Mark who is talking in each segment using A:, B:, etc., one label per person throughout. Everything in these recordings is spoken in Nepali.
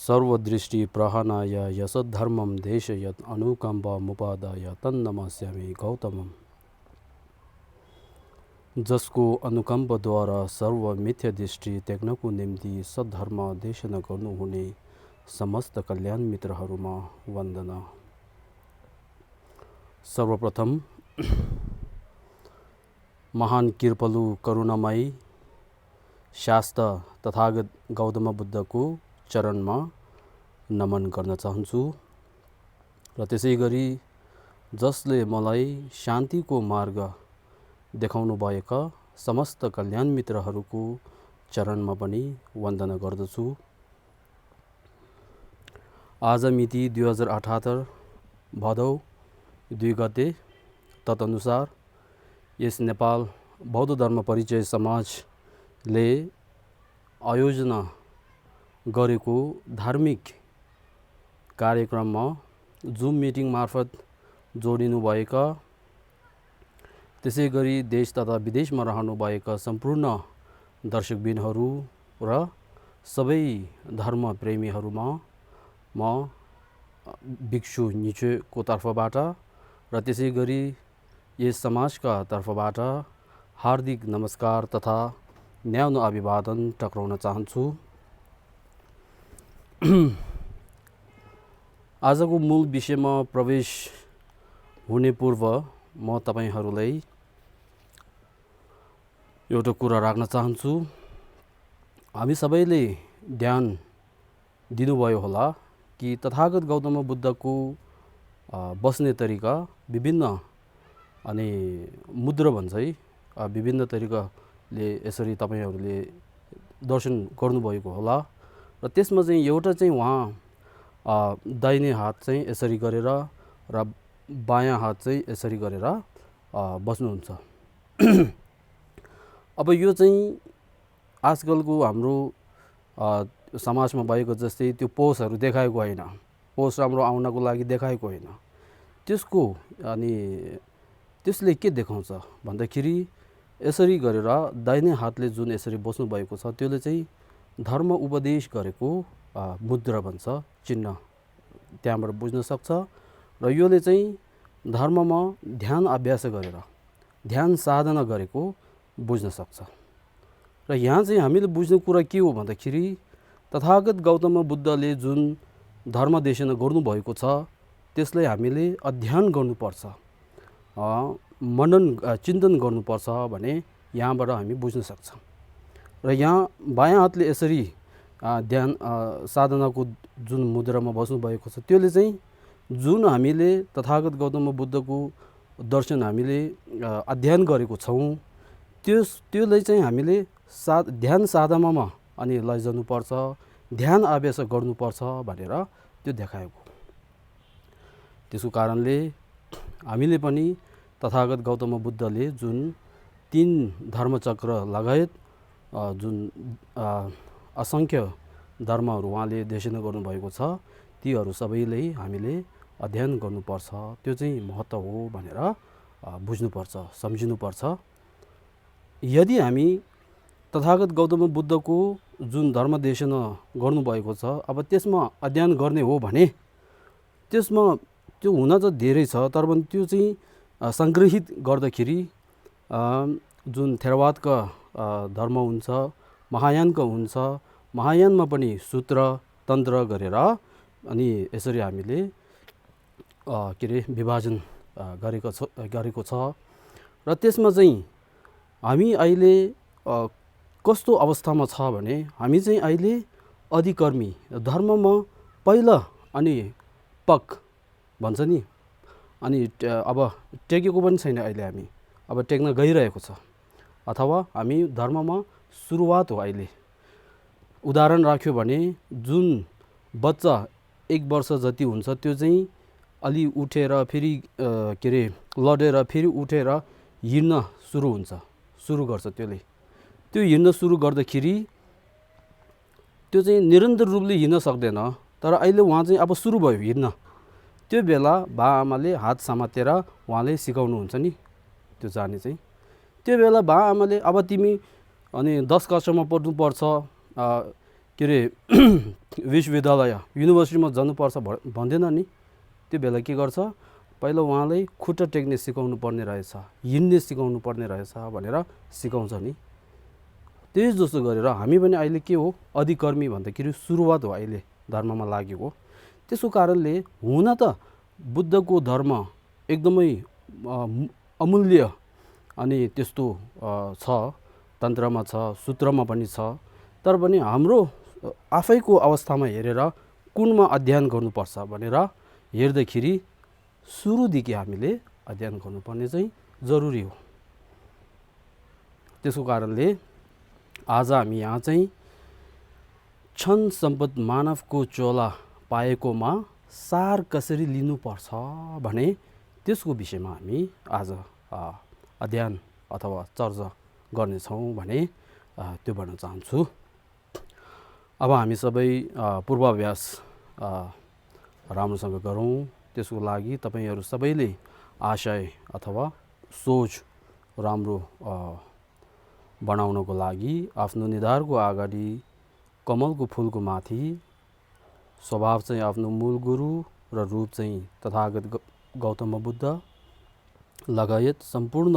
A: सर्वदृष्टि प्रहनाय यशद्धर्मं देशयत् अनुकंपमुपादाय तन्नमस्यामि गौतमम्। जसको अनुकम्पद्वारा सर्व मिथ्या दृष्टि त्याग्नको निम्ति सद्धर्म देशना गर्नुहुने समस्त कल्याण मित्रहरूमा वन्दना। सर्वप्रथम महान कृपालु करुणामयी शास्त्र तथागत गौतम बुद्धको चरणमा नमन गर्न चाहन्छु र त्यसै गरी जसले मलाई शान्तिको मार्ग देखाउनु भएका समस्त कल्याण मित्रहरूको चरणमा पनि वन्दना गर्दछु। आज मिति 2078 भदौ 2 गते तदनुसार यस नेपाल बौद्ध धर्म परिचय समाजले आयोजना गरेको धार्मिक कार्यक्रममा जुम मिटिङ मार्फत जोडिनुभएका त्यसै गरी देश तथा विदेशमा रहनुभएका सम्पूर्ण दर्शकबिनहरू र सबै धर्म प्रेमीहरूमा म भिक्षु निचेको तर्फबाट र त्यसै गरी यस समाजका तर्फबाट हार्दिक नमस्कार तथा न्यानो अभिवादन टक्राउन चाहन्छु। आजको मूल विषयमा प्रवेश हुने पूर्व म तपाईहरूलाई एउटा कुरा राख्न चाहन्छु। हामी सबैले ध्यान दिनुभयो होला कि तथागत गौतम बुद्धको बस्ने तरिका विभिन्न अनि मुद्रा भन्छ है, विभिन्न तरिकाले यसरी तपाईहरूले दर्शन गर्नुभएको होला र त्यसमा चाहिँ एउटा चाहिँ उहाँ दाहिने हात चाहिँ यसरी गरेर र बायाँ हात चाहिँ यसरी गरेर बस्नुहुन्छ। अब यो चाहिँ आजकलको हाम्रो समाजमा भएको जस्तै त्यो पोजहरू देखाएको होइन, पोज राम्रो आउनको लागि देखाएको होइन। त्यसको अनि त्यसले के देखाउँछ भन्दाखेरि यसरी गरेर दाहिने हातले जुन यसरी बस्नु भएको छ त्यसले चाहिँ धर्म उपदेश गरेको मुद्रा भन्छ, चिन्ह त्यहाँबाट बुझ्न सक्छ। र योले चाहिँ धर्ममा ध्यान अभ्यास गरेर ध्यान साधना गरेको बुझ्न सक्छ। र यहाँ चाहिँ हामीले बुझ्ने कुरा के हो भन्दाखेरि तथागत गौतम बुद्धले जुन धर्म देशना गर्नुभएको छ त्यसलाई हामीले अध्ययन गर्नुपर्छ, मनन चिन्तन गर्नुपर्छ भने यहाँबाट हामी बुझ्न सक्छौँ। र यहाँ बायाँ हातले यसरी ध्यान साधनाको जुन मुद्रामा बस्नुभएको छ त्यसले चाहिँ जुन हामीले तथागत गौतम बुद्धको दर्शन हामीले अध्ययन गरेको छौँ त्यसलाई चाहिँ हामीले ध्यान साधनामा अनि लैजानुपर्छ, ध्यान अभ्यास गर्नुपर्छ भनेर त्यो देखाएको। त्यसको कारणले हामीले पनि तथागत गौतम बुद्धले जुन 3 धर्मचक्र लगायत जुन असङ्ख्य धर्महरू उहाँले देशना गर्नुभएको छ तीहरू सबैले हामीले अध्ययन गर्नुपर्छ। त्यो चाहिँ महत्त्व हो भनेर बुझ्नुपर्छ, सम्झिनुपर्छ। यदि हामी तथागत गौतम बुद्धको जुन धर्म देशना गर्नुभएको छ अब त्यसमा अध्ययन गर्ने हो भने त्यसमा त्यो हुन त धेरै छ, तर पनि त्यो चाहिँ सङ्ग्रहित गर्दाखेरि जुन थेरवादका धर्म हुन्छ, महायानका हुन्छ, महायानमा पनि सूत्र तन्त्र गरेर अनि यसरी हामीले के अरे विभाजन गरेको छ। र त्यसमा चाहिँ हामी अहिले कस्तो अवस्थामा छ भने हामी चाहिँ अहिले अधिकर्मी धर्ममा पहिला अनि पक भन्छ नि, अनि अब टेकेको पनि छैन, अहिले हामी अब टेक्न गइरहेको छ अथवा हामी धर्ममा सुरुवात हो अहिले। उदाहरण राख्यो भने जुन बच्चा 1 वर्ष जति हुन्छ त्यो चाहिँ अलि उठेर फेरि के अरे लडेर फेरि उठेर हिँड्न सुरु गर्छ। त्यसले त्यो हिँड्न सुरु गर्दाखेरि त्यो चाहिँ निरन्तर रूपले हिँड्न सक्दैन, तर अहिले उहाँ चाहिँ अब सुरु भयो हिँड्न। त्यो बेला बाआमाले हात समातेर उहाँले सिकाउनुहुन्छ नि त्यो जाने चाहिँ। त्यो बेला बाआमाले अब तिमी अनि 10 कक्षामा पढ्नुपर्छ, के अरे विश्वविद्यालय युनिभर्सिटीमा जानुपर्छ भन्दैन नि। त्यो बेला के गर्छ, पहिला उहाँले खुट्टा टेक्ने सिकाउनु पर्ने रहेछ, हिँड्ने सिकाउनु पर्ने रहेछ भनेर सिकाउँछ नि। त्यही जस्तो गरेर हामी पनि अहिले के हो, अधिकर्मी भन्दाखेरि सुरुवात हो अहिले धर्ममा लागेको। त्यसको कारणले हुन त बुद्धको धर्म एकदमै अमूल्य अनि त्यस्तो छ, तन्त्रमा छ, सूत्रमा पनि छ। तर पनि हाम्रो आफैको अवस्थामा हेरेर कुनमा अध्ययन गर्नुपर्छ भनेर हेर्दाखेरि सुरुदेखि हामीले अध्ययन गर्नुपर्ने चाहिँ जरुरी हो। त्यसको कारणले आज हामी यहाँ चाहिँ क्षण सम्पद मानवको चोला पाएकोमा सार कसरी लिनुपर्छ भने त्यसको विषयमा हामी आज अध्ययन अथवा चर्चा गर्नेछौँ भने त्यो भन्न चाहन्छु। अब हामी सबै पूर्वाभ्यास राम्रोसँग गरौँ। त्यसको लागि तपाईहरू सबैले आशय अथवा सोच राम्रो बनाउनको लागि आफ्नो निधारको अगाडि कमलको फुलको माथि स्वभाव चाहिँ आफ्नो मूल गुरु र रूप चाहिँ तथागत गौतम बुद्ध लगायत सम्पूर्ण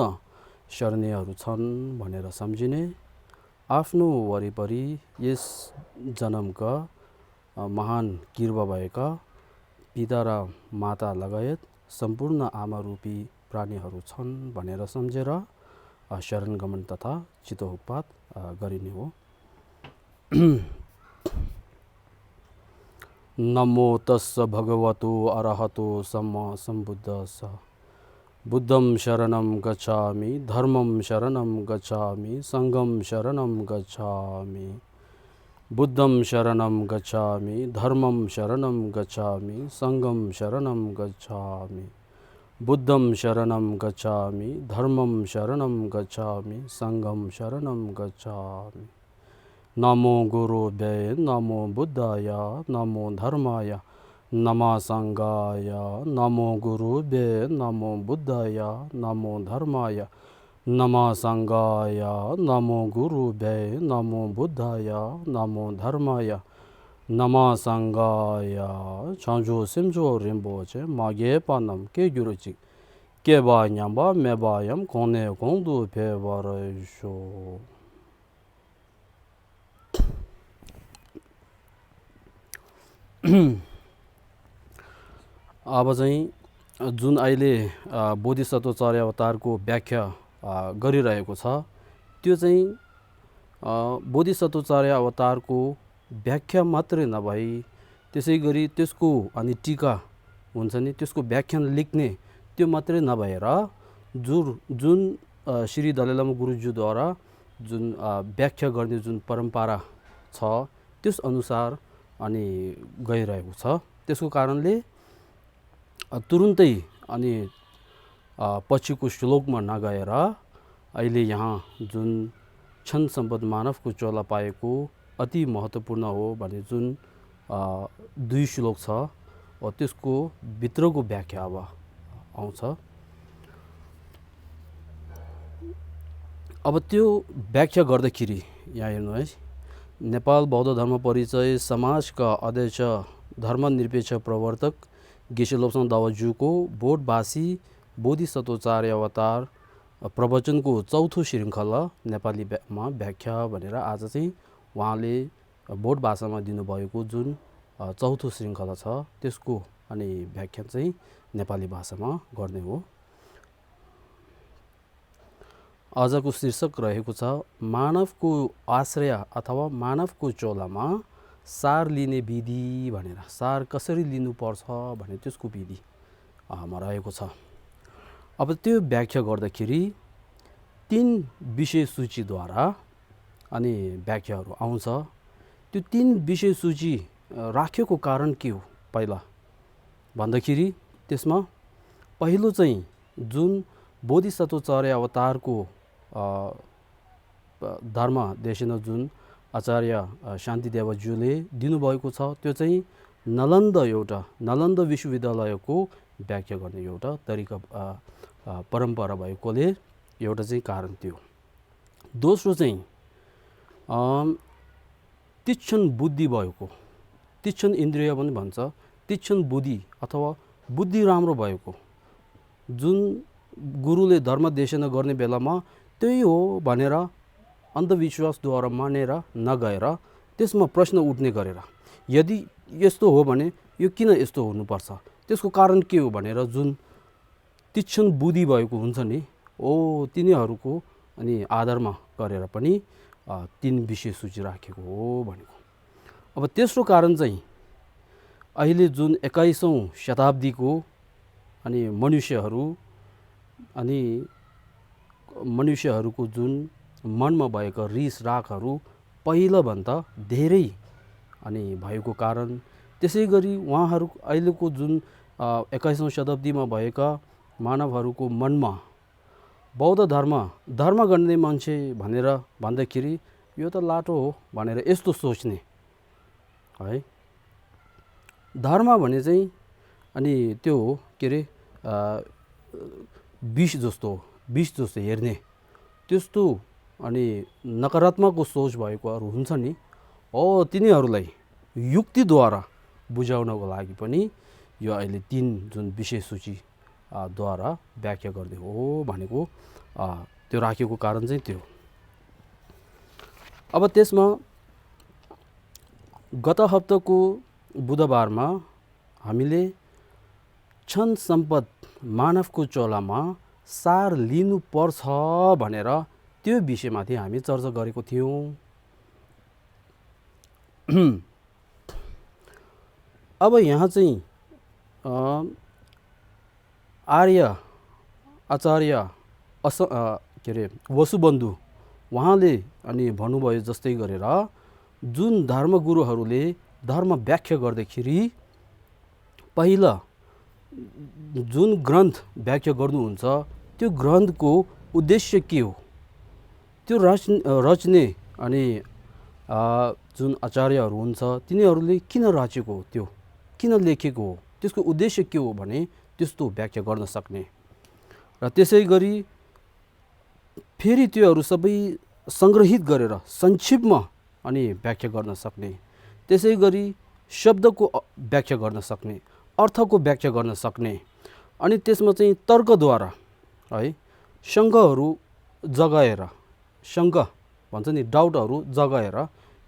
A: शरणीयहरू छन् भनेर सम्झिने, आफ्नो वरिपरि यस जन्मका महान कृपा भएका पिता र माता लगायत सम्पूर्ण आमारूपी प्राणीहरू छन् भनेर सम्झेर शरण गमन तथा चितोत्पात गरिने हो। नमो तस्स भगवतो अरहतो सम्मा सम्बुद्धस्स। बुद्धं शरणं गच्छामि, धर्मं शरणं गच्छामि, संघं शरणं गच्छामि। बुद्धं शरणं गच्छामि, धर्मं शरणं गच्छामि, संघं शरणं गच्छामि। बुद्धं शरणं गच्छामि, धर्मं शरणं गच्छामि, संघं शरणं गच्छामि। नमो गुरुभ्ये नमो बुद्धाय नमो धर्माय नमः संघाय। नमो गुरुभ्ये नमो बुद्धाय नमो धर्माय नमः संघाय। नमो गुरुभ्ये नमो बुद्धाय नमो धर्माय नमः संघाय। छांजो सिमजो रिम्पोचे मागे पानम के गुरुची के बायamba me bayam kone kondu pe varayşo। अब चाहिँ जुन अहिले बोधिसत्व चर्या अवतारको व्याख्या गरिरहेको छ, त्यो चाहिँ बोधिसत्व चर्या अवतारको व्याख्या मात्रै नभई त्यसै गरी त्यसको अनि टीका हुन्छ नि, त्यसको व्याख्यान लेख्ने त्यो मात्रै नभएर जुन श्री दलाई लामा गुरुज्यूद्वारा जुन व्याख्या गर्ने जुन परम्परा छ त्यस अनुसार अनि गइरहेको छ। त्यसको कारणले तुरुन्तै अनि पछिको श्लोकमा नगएर अहिले यहाँ जुन क्षण सम्पद मानवको चोला पाएको अति महत्त्वपूर्ण हो भने जुन 2 श्लोक छ त्यसको भित्रको व्याख्या अब आउँछ। अब त्यो व्याख्या गर्दाखेरि यहाँ हेर्नु है, नेपाल बौद्ध धर्म परिचय समाजका अध्यक्ष धर्मनिरपेक्ष प्रवर्तक गेशे लोप्साङ दावाज्यूको बोटबासी बोधिसत्व चर्या अवतार प्रवचनको चौथो श्रृङ्खला नेपालीमा व्याख्या भनेर आज चाहिँ उहाँले बोट भाषामा दिनुभएको जुन चौथो श्रृङ्खला छ त्यसको अनि व्याख्यान चाहिँ नेपाली भाषामा गर्ने हो। आजको शीर्षक रहेको छ मानवको आश्रय अथवा मानवको चोलामा सार लिने विधि भनेर। सार कसरी लिनुपर्छ भने त्यसको विधि रहेको छ। अब त्यो व्याख्या गर्दाखेरि 3 विषय सूचीद्वारा अनि व्याख्याहरू आउँछ। त्यो 3 विषय सूची राखेको कारण के हो पहिला भन्दाखेरि त्यसमा पहिलो चाहिँ जुन बोधिसत्व चर्या अवतारको धर्म देशिन जुन आचार्य शान्तिदेवज्यूले दिनुभएको छ त्यो चाहिँ नलन्दा विश्वविद्यालयको व्याख्या गर्ने एउटा तरिका परम्परा भएकोले एउटा चाहिँ कारण त्यो। दोस्रो चाहिँ तीक्ष्ण बुद्धि भएको तीक्ष्ण इन्द्रिय पनि भन्छ, तीक्ष्ण बुद्धि अथवा बुद्धि राम्रो भएको, जुन गुरुले धर्म देशना गर्ने बेलामा त्यही हो भनेर अन्धविश्वासद्वारा मानेर नगएर त्यसमा प्रश्न उठ्ने गरेर, यदि यस्तो हो भने यो किन यस्तो हुनुपर्छ, त्यसको कारण के हो भनेर जुन तीक्ष्ण बुद्धि भएको हुन्छ नि, तिनीहरूको अनि आधारमा गरेर पनि 3 विषय सूची राखेको हो भनेको। अब तेस्रो कारण चाहिँ अहिले जुन 21औं शताब्दीको अनि मनुष्यहरूको जुन मनमा भएका रिस रागहरू पहिलाभन्दा धेरै अनि भएको कारण, त्यसै गरी उहाँहरू अहिलेको जुन 21औं शताब्दीमा भएका मानवहरूको मनमा बौद्ध धर्म गर्ने मान्छे भनेर भन्दाखेरि यो त लाटो हो भनेर यस्तो सोच्ने है। धर्म भने चाहिँ अनि त्यो हो के अरे विष जस्तो हेर्ने, त्यस्तो अनि नकारात्मक सोच भएकोहरू हुन्छ नि, तिनीहरूलाई युक्तिद्वारा बुझाउनको लागि पनि यो अहिले 3 जुन विषय सूची द्वारा व्याख्या गर्ने हो भनेको, त्यो राखेको कारण चाहिँ त्यो। अब त्यसमा गत हप्ताको बुधबारमा हामीले क्षण सम्पद मानवको चोलामा सार लिनुपर्छ भनेर त्यो विषयमाथि हामी चर्चा गरेको थियौँ। अब यहाँ चाहिँ आचार्य के अरे वसुबन्धु उहाँले अनि भन्नुभयो जस्तै गरेर जुन धर्मगुरुहरूले धर्म व्याख्या गर्दाखेरि पहिला जुन ग्रन्थ व्याख्या गर्नुहुन्छ त्यो ग्रन्थको उद्देश्य के हो, त्यो रच्ने अनि जुन आचार्यहरू हुन्छ तिनीहरूले किन रचेको हो, त्यो किन लेखेको हो, त्यसको उद्देश्य के हो भने त्यस्तो व्याख्या गर्न सक्ने र त्यसै गरी फेरि त्योहरू सबै सङ्ग्रहित गरेर संक्षिप्तमा अनि व्याख्या गर्न सक्ने, त्यसै गरी शब्दको व्याख्या गर्न सक्ने, अर्थको व्याख्या गर्न सक्ने, अनि त्यसमा चाहिँ तर्कद्वारा है शङ्काहरू जगाएर, शङ्का भन्छ नि डाउटहरू जगाएर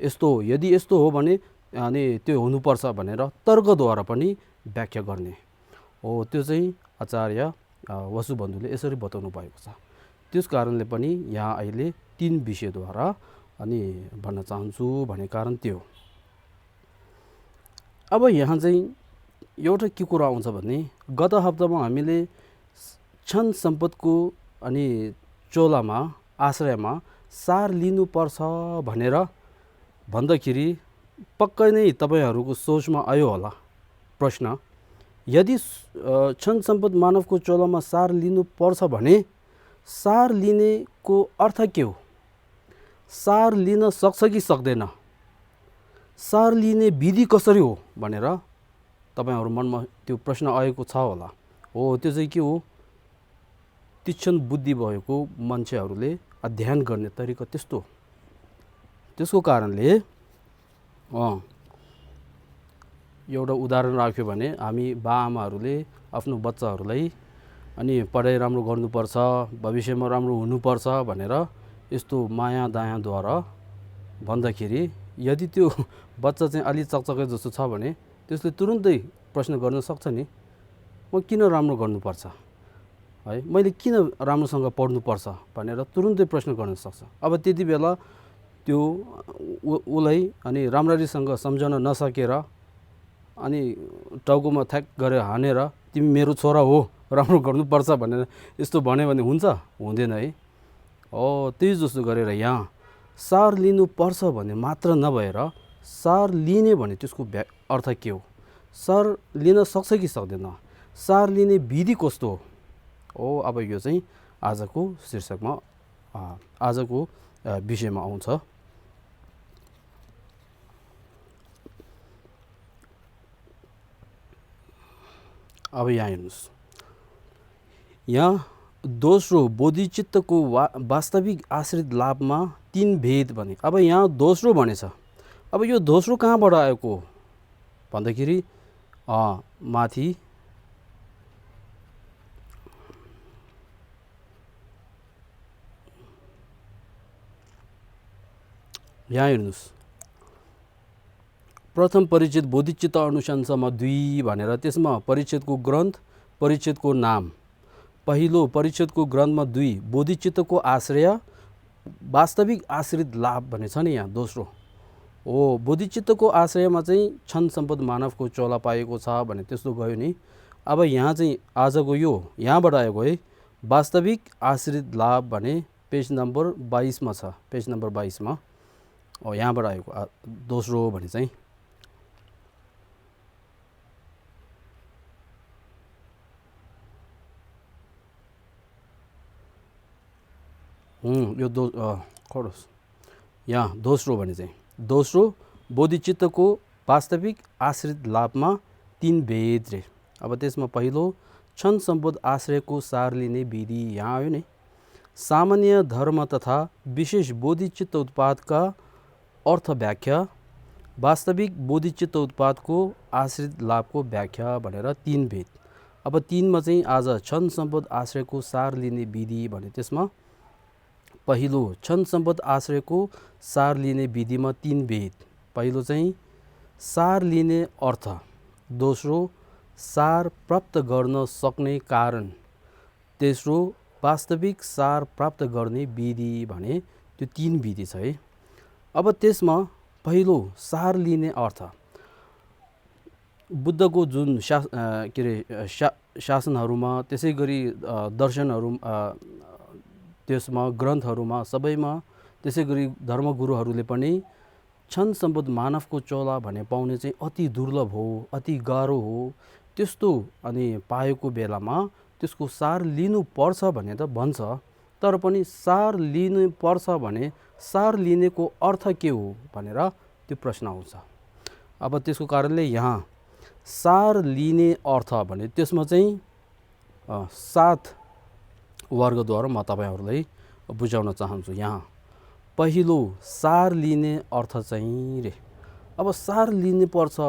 A: यस्तो हो, यदि यस्तो हो भने अनि त्यो हुनुपर्छ भनेर तर्कद्वारा पनि व्याख्या गर्ने हो। त्यो चाहिँ आचार्य वसुबन्धुले यसरी बताउनु भएको छ। त्यस कारणले पनि यहाँ अहिले 3 विषयद्वारा अनि भन्न चाहन्छु भन्ने कारण त्यो। अब यहाँ चाहिँ एउटा के कुरा आउँछ भने गत हप्तामा हामीले क्षण सम्पदको अनि चोलामा आश्रयमा सार लिनुपर्छ भनेर भन्दाखेरि पक्कै नै तपाईहरूको सोचमा आयो होला प्रश्न, यदि क्षण सम्पद मानवको चोलामा सार लिनुपर्छ भने सार लिनेको अर्थ के हो, सार लिन सक्छ कि सक्दैन, सार लिने विधि कसरी हो भनेर तपाईहरू मनमा त्यो प्रश्न आएको छ होला। त्यो चाहिँ के हो, तीक्ष्ण बुद्धि भएको मान्छेहरूले अध्ययन गर्ने तरिका त्यस्तो। त्यसको कारणले एउटा उदाहरण राख्यो भने हामी बाआमाहरूले आफ्नो बच्चाहरूलाई अनि पढाइ राम्रो गर्नुपर्छ, भविष्यमा राम्रो हुनुपर्छ भनेर यस्तो माया दयाद्वारा भन्दाखेरि यदि त्यो बच्चा चाहिँ अलि चकचके जस्तो छ भने त्यसले तुरुन्तै प्रश्न गर्न सक्छ नि, म किन राम्रो गर्नुपर्छ है, मैले किन राम्रोसँग पढ्नुपर्छ भनेर तुरुन्तै प्रश्न गर्न सक्छ। अब त्यति बेला त्यो उसलाई अनि राम्ररीसँग सम्झन नसकेर अनि टाउकोमा थ्याक गरेर हानेर तिमी मेरो छोरा हो राम्रो गर्नुपर्छ भनेर यस्तो भन्यो भने हुन्छ, हुँदैन है। त्यही जस्तो गरेर यहाँ सार लिनुपर्छ भन्ने मात्र नभएर सार लिने भने त्यसको अर्थ के हो, सार लिन सक्छ कि सक्दैन, सार लिने विधि कस्तो हो। अब यो चाहिँ आजको शीर्षकमा आजको विषयमा आउँछ। अब यहाँ हेर्नुहोस्, यहाँ दोस्रो बोधिचित्तको वास्तविक आश्रित लाभमा 3 भेद भने। अब यहाँ दोस्रो भनेछ, अब यो दोस्रो कहाँबाट आएको भन्दाखेरि माथि यहाँ हेर्नुहोस्, प्रथम परिच्छेद बोधिचित्त अनुशासनमा 2 भनेर त्यसमा परिच्छेदको ग्रन्थ, परिच्छेदको नाम। पहिलो परिच्छेदको ग्रन्थमा 2 बोधिचित्तको आश्रय, वास्तविक आश्रित लाभ भन्ने छ नि यहाँ। दोस्रो हो बोधिचित्तको आश्रयमा चाहिँ क्षण सम्पद मानवको चोला पाएको छ भने त्यस्तो गयो नि। अब यहाँ चाहिँ आजको यो यहाँबाट आएको है, वास्तविक आश्रित लाभ भने पेज नम्बर 22 मा छ। पेज नम्बर 22 मा यहाँबाट आएको दोस्रो भने चाहिँ यो खडोस् यहाँ दोस्रो भने चाहिँ दोस्रो बोधिचित्तको वास्तविक आश्रित लाभमा 3 भेद रे। अब त्यसमा पहिलो क्षण सम्पद आश्रयको सार लिने विधि यहाँ आयो नि। सामान्य धर्म तथा विशेष बोधिचित्त उत्पादका अर्थ व्याख्या, वास्तविक बोधिचित्त उत्पादको आश्रित लाभको व्याख्या भनेर 3 भेद। अब 3 मा चाहिँ आज क्षण सम्पद आश्रयको सार लिने विधि भने त्यसमा पहिलो क्षण सम्पद आश्रयको सार लिने विधिमा 3 भेद। पहिलो चाहिँ सार लिने अर्थ, दोस्रो सार प्राप्त गर्न सक्ने कारण, तेस्रो वास्तविक सार प्राप्त गर्ने विधि भने त्यो 3 विधि छ है। अब त्यसमा पहिलो सार लिने अर्थ, बुद्धको जुन शासनहरूमा त्यसै गरी दर्शनहरू त्यसमा ग्रन्थहरूमा सबैमा त्यसै गरी धर्मगुरुहरूले पनि क्षण सम्पद मानवको चोला भने पाउने चाहिँ अति दुर्लभ हो, अति गाह्रो हो। त्यस्तो अनि पाएको बेलामा त्यसको सार लिनुपर्छ भने त भन्छ, तर पनि सार लिनुपर्छ भने सार लिनेको अर्थ के हो भनेर त्यो प्रश्न आउँछ। अब त्यसको कारणले यहाँ सार लिने अर्थ भने त्यसमा चाहिँ 7 वर्गद्वारा म तपाईहरूलाई बुझाउन चाहन्छु। यहाँ पहिलो सार लिने अर्थ चाहिँ रे। अब सार लिनुपर्छ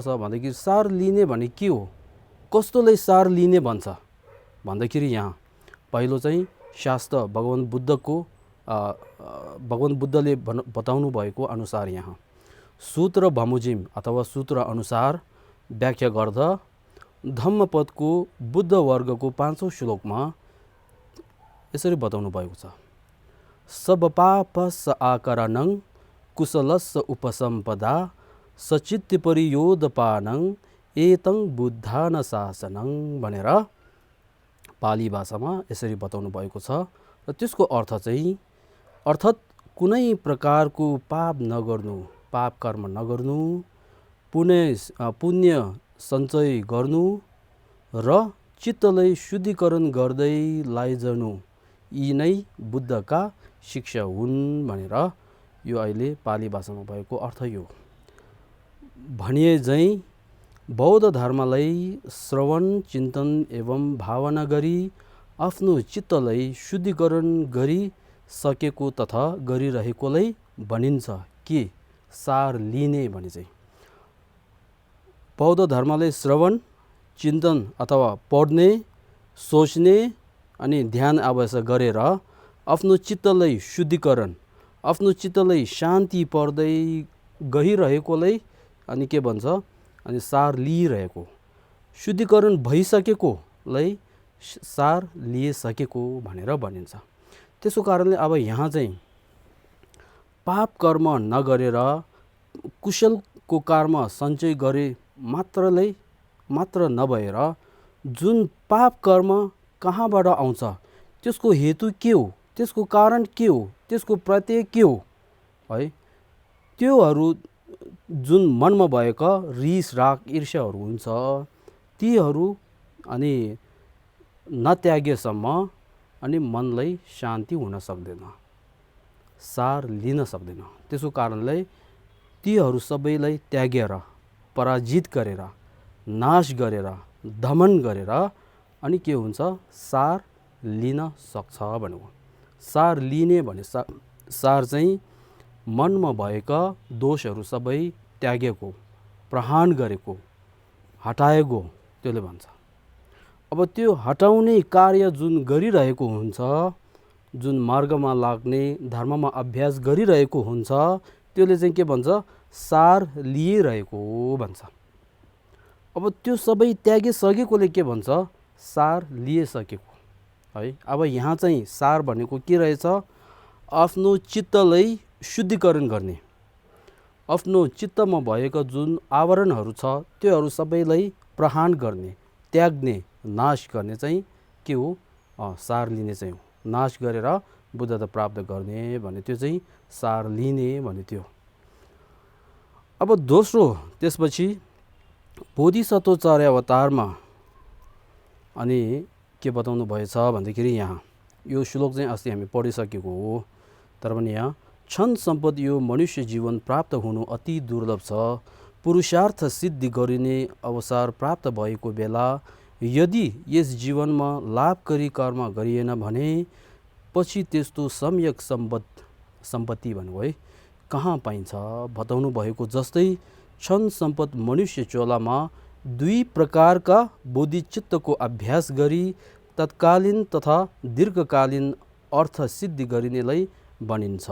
A: भन्दाखेरि सार लिने भने के हो, कस्तोलाई सार लिने भन्छ भन्दाखेरि यहाँ पहिलो चाहिँ शास्त्र भगवान बुद्धले बताउनु भएको अनुसार यहाँ सूत्र बमोजिम अथवा सूत्र अनुसार व्याख्या गर्दा धम्मपदको बुद्ध वर्गको 5औं श्लोकमा यसरी बताउनु भएको छ। सब पापस आकरणं कुशलस्य उपसम्पदा सचित्त परियोदपानं एतं बुद्धान शासनं भनेर पाली भाषामा यसरी बताउनु भएको छ। र त्यसको अर्थ चाहिँ अर्थात् कुनै प्रकारको पाप नगर्नु, पाप कर्म नगर्नु, पुण्य सञ्चय गर्नु र चित्तलाई शुद्धिकरण गर्दै लैजानु, यी नै बुद्धका शिक्षा हुन् भनेर यो अहिले पाली भाषामा भएको अर्थ यो भनिए झैँ बौद्ध धर्मलाई श्रवण, चिन्तन एवं भावना गरी आफ्नो चित्तलाई शुद्धिकरण गरिसकेको तथा गरिरहेकोलाई भनिन्छ कि सार लिने भने चाहिँ बौद्ध धर्मलाई श्रवण, चिन्तन अथवा पढ्ने, सोच्ने अनि ध्यान अभ्यास गरेर आफ्नो चित्तलाई शुद्धिकरण, आफ्नो चित्तलाई शान्ति पर्दै गइरहेकोलाई अनि के भन्छ, अनि सार लिइरहेको, शुद्धिकरण भइसकेकोलाई सार लिइसकेको भनेर भनिन्छ। त्यसको कारणले अब यहाँ चाहिँ पाप कर्म नगरेर कुशलको कर्म सञ्चय गरे मात्र नभएर जुन पाप कर्म कहाँबाट आउँछ, त्यसको हेतु के हो, त्यसको कारण के हो, त्यसको प्रत्यय के हो है, त्योहरू जुन मनमा भएका रिस राग ईर्ष्याहरू हुन्छ तीहरू अनि नत्यागेसम्म अनि मनलाई शान्ति हुन सक्दैन, सार लिन सक्दैन। त्यसको कारणले तीहरू सबैलाई त्यागेर, पराजित गरेर, नाश गरेर, दमन गरेर अनि के हुन्छ, सार लिन सक्छ भन्नु। सार लिने भने सार चाहिँ मनमा भएका दोषहरू सबै त्यागेको, प्रहार गरेको, हटाएको त्यसले भन्छ। अब त्यो हटाउने कार्य जुन गरिरहेको हुन्छ, जुन मार्गमा लाग्ने, धर्ममा अभ्यास गरिरहेको हुन्छ, त्यसले चाहिँ के भन्छ, सार लिइरहेको भन्छ। अब त्यो सबै त्यागिसकेकोले के भन्छ, सार लिइसकेको है। अब यहाँ चाहिँ सार भनेको के रहेछ, आफ्नो चित्तलाई शुद्धिकरण गर्ने, आफ्नो चित्तमा भएका जुन आवरणहरू छ त्योहरू सबैलाई प्रहार गर्ने, त्याग्ने, नाश गर्ने चाहिँ के हो, सार लिने चाहिँ हो। नाश गरेर बुद्धता प्राप्त गर्ने भने त्यो चाहिँ सार लिने भने त्यो। अब दोस्रो त्यसपछि बोधिसत्वचार्य अवतारमा अनि के बताउनु भएछ भन्दाखेरि यहाँ यो श्लोक चाहिँ अस्ति हामी पढिसकेको हो, तर पनि यहाँ क्षण सम्पद यो मनुष्य जीवन प्राप्त हुनु अति दुर्लभ छ। पुरुषार्थ सिद्धि गरिने अवसर प्राप्त भएको बेला यदि यस जीवनमा लाभकारी कर्म गरिएन भने पछि त्यस्तो सम्यक सम्पत्ति भन्नु है कहाँ पाइन्छ। बताउनु भएको जस्तै क्षण सम्पद मनुष्य चोलामा दुई प्रकारका बोधिचित्तको अभ्यास गरी तत्कालीन तथा दीर्घकालीन अर्थ सिद्धि गरिनेलाई बनिन्छ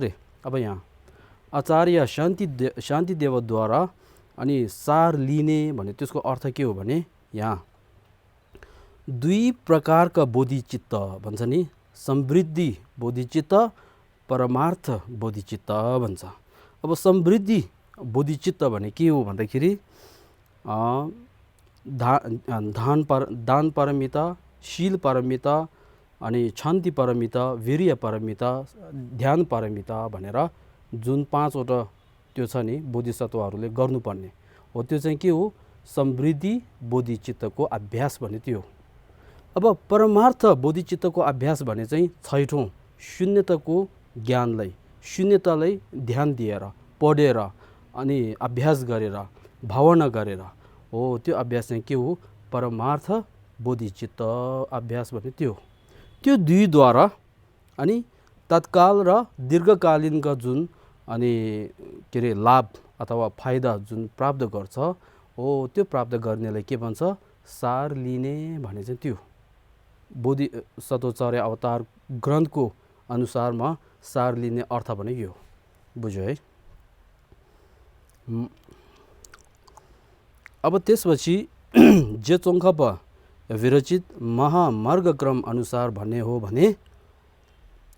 A: रे। अब यहाँ आचार्य शान्तिदेवद्वारा अनि सार लिने भने त्यसको अर्थ के हो भने यहाँ दुई प्रकारका बोधिचित्त भन्छ नि, समृद्धि बोधिचित्त, परमार्थ बोधिचित्त भन्छ। अब समृद्धि बोधिचित्त भने के हो भन्दाखेरि दान पारमिता, शील पारमिता, अनि शान्ति पारमिता, वीर्य पारमिता, ध्यान पारमिता भनेर जुन 5वटा त्यो छ नि बोधिसत्वहरूले गर्नुपर्ने हो, त्यो चाहिँ के हो, समृद्धि बोधिचित्तको अभ्यास भने त्यो। अब परमार्थ बोधिचित्तको अभ्यास भने चाहिँ 6ठौँ शून्यताको ज्ञानलाई, शून्यतालाई ध्यान दिएर, पढेर अनि अभ्यास गरेर, भावना गरेर हो, त्यो अभ्यास चाहिँ के हो, परमार्थ बोधिचित्त अभ्यास भने त्यो। त्यो दुईद्वारा अनि तत्काल र दीर्घकालीनका जुन अनि के अरे लाभ अथवा फाइदा जुन प्राप्त गर्छ हो, त्यो प्राप्त गर्नेलाई के भन्छ, सार लिने भने चाहिँ त्यो। बोधिसत्वचार्य अवतार ग्रन्थको अनुसारमा सार लिने अर्थ भने यो बुझ्यो है। अब त्यसपछि जेचोङखप विरचित महामार्गक्रम अनुसार भन्ने हो भने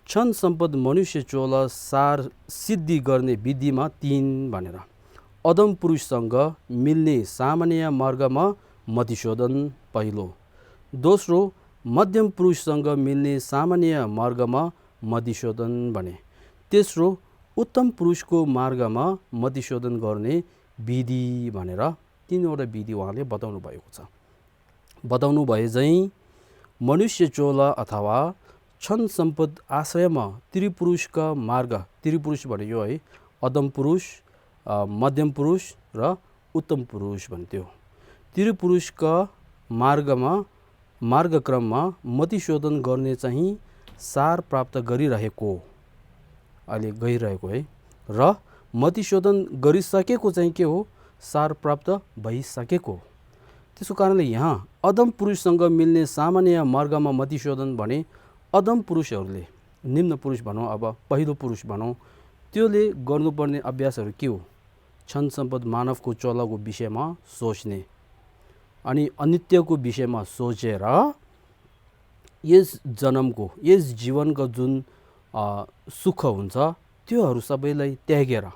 A: क्षण सम्पद मनुष्य चोला सार सिद्धि गर्ने विधिमा 3 भनेर। अदम पुरुषसँग मिल्ने सामान्य मार्गमा मतिशोधन पहिलो, दोस्रो मध्यम पुरुषसँग मिल्ने सामान्य मार्गमा मतिशोधन भने, तेस्रो उत्तम पुरुषको मार्गमा मतिशोधन गर्ने विधि भनेर 3वटा विधि उहाँले बताउनु भएको छ। बताउनु भए चाहिँ मनुष्य चोला अथवा क्षण सम्पद आश्रयमा त्रिपुरुषका मार्ग, त्रिपुरुष भन्यो है, अदम पुरुष, मध्यम पुरुष र उत्तम पुरुष भन्थ्यो। त्रिपुरुषका मार्गमा मार्गक्रममा मतिशोधन गर्ने चाहिँ सार प्राप्त गरिरहेको, अहिले गइरहेको है, र मतिशोधन गरिसकेको चाहिँ के हो, सार प्राप्त भइसकेको। त्यसको कारणले यहाँ अदम पुरुषसँग मिल्ने सामान्य मार्गमा मतिशोधन भने अदम पुरुषहरूले, निम्न पुरुष भनौँ, अब पहिलो पुरुष भनौँ, त्योले गर्नुपर्ने अभ्यासहरू के हो, क्षण सम्पद मानवको चोलाको विषयमा सोच्ने अनि अनित्यको विषयमा सोचेर यस जन्मको, यस जीवनको जुन सुख हुन्छ त्योहरू सबैलाई त्यागेर,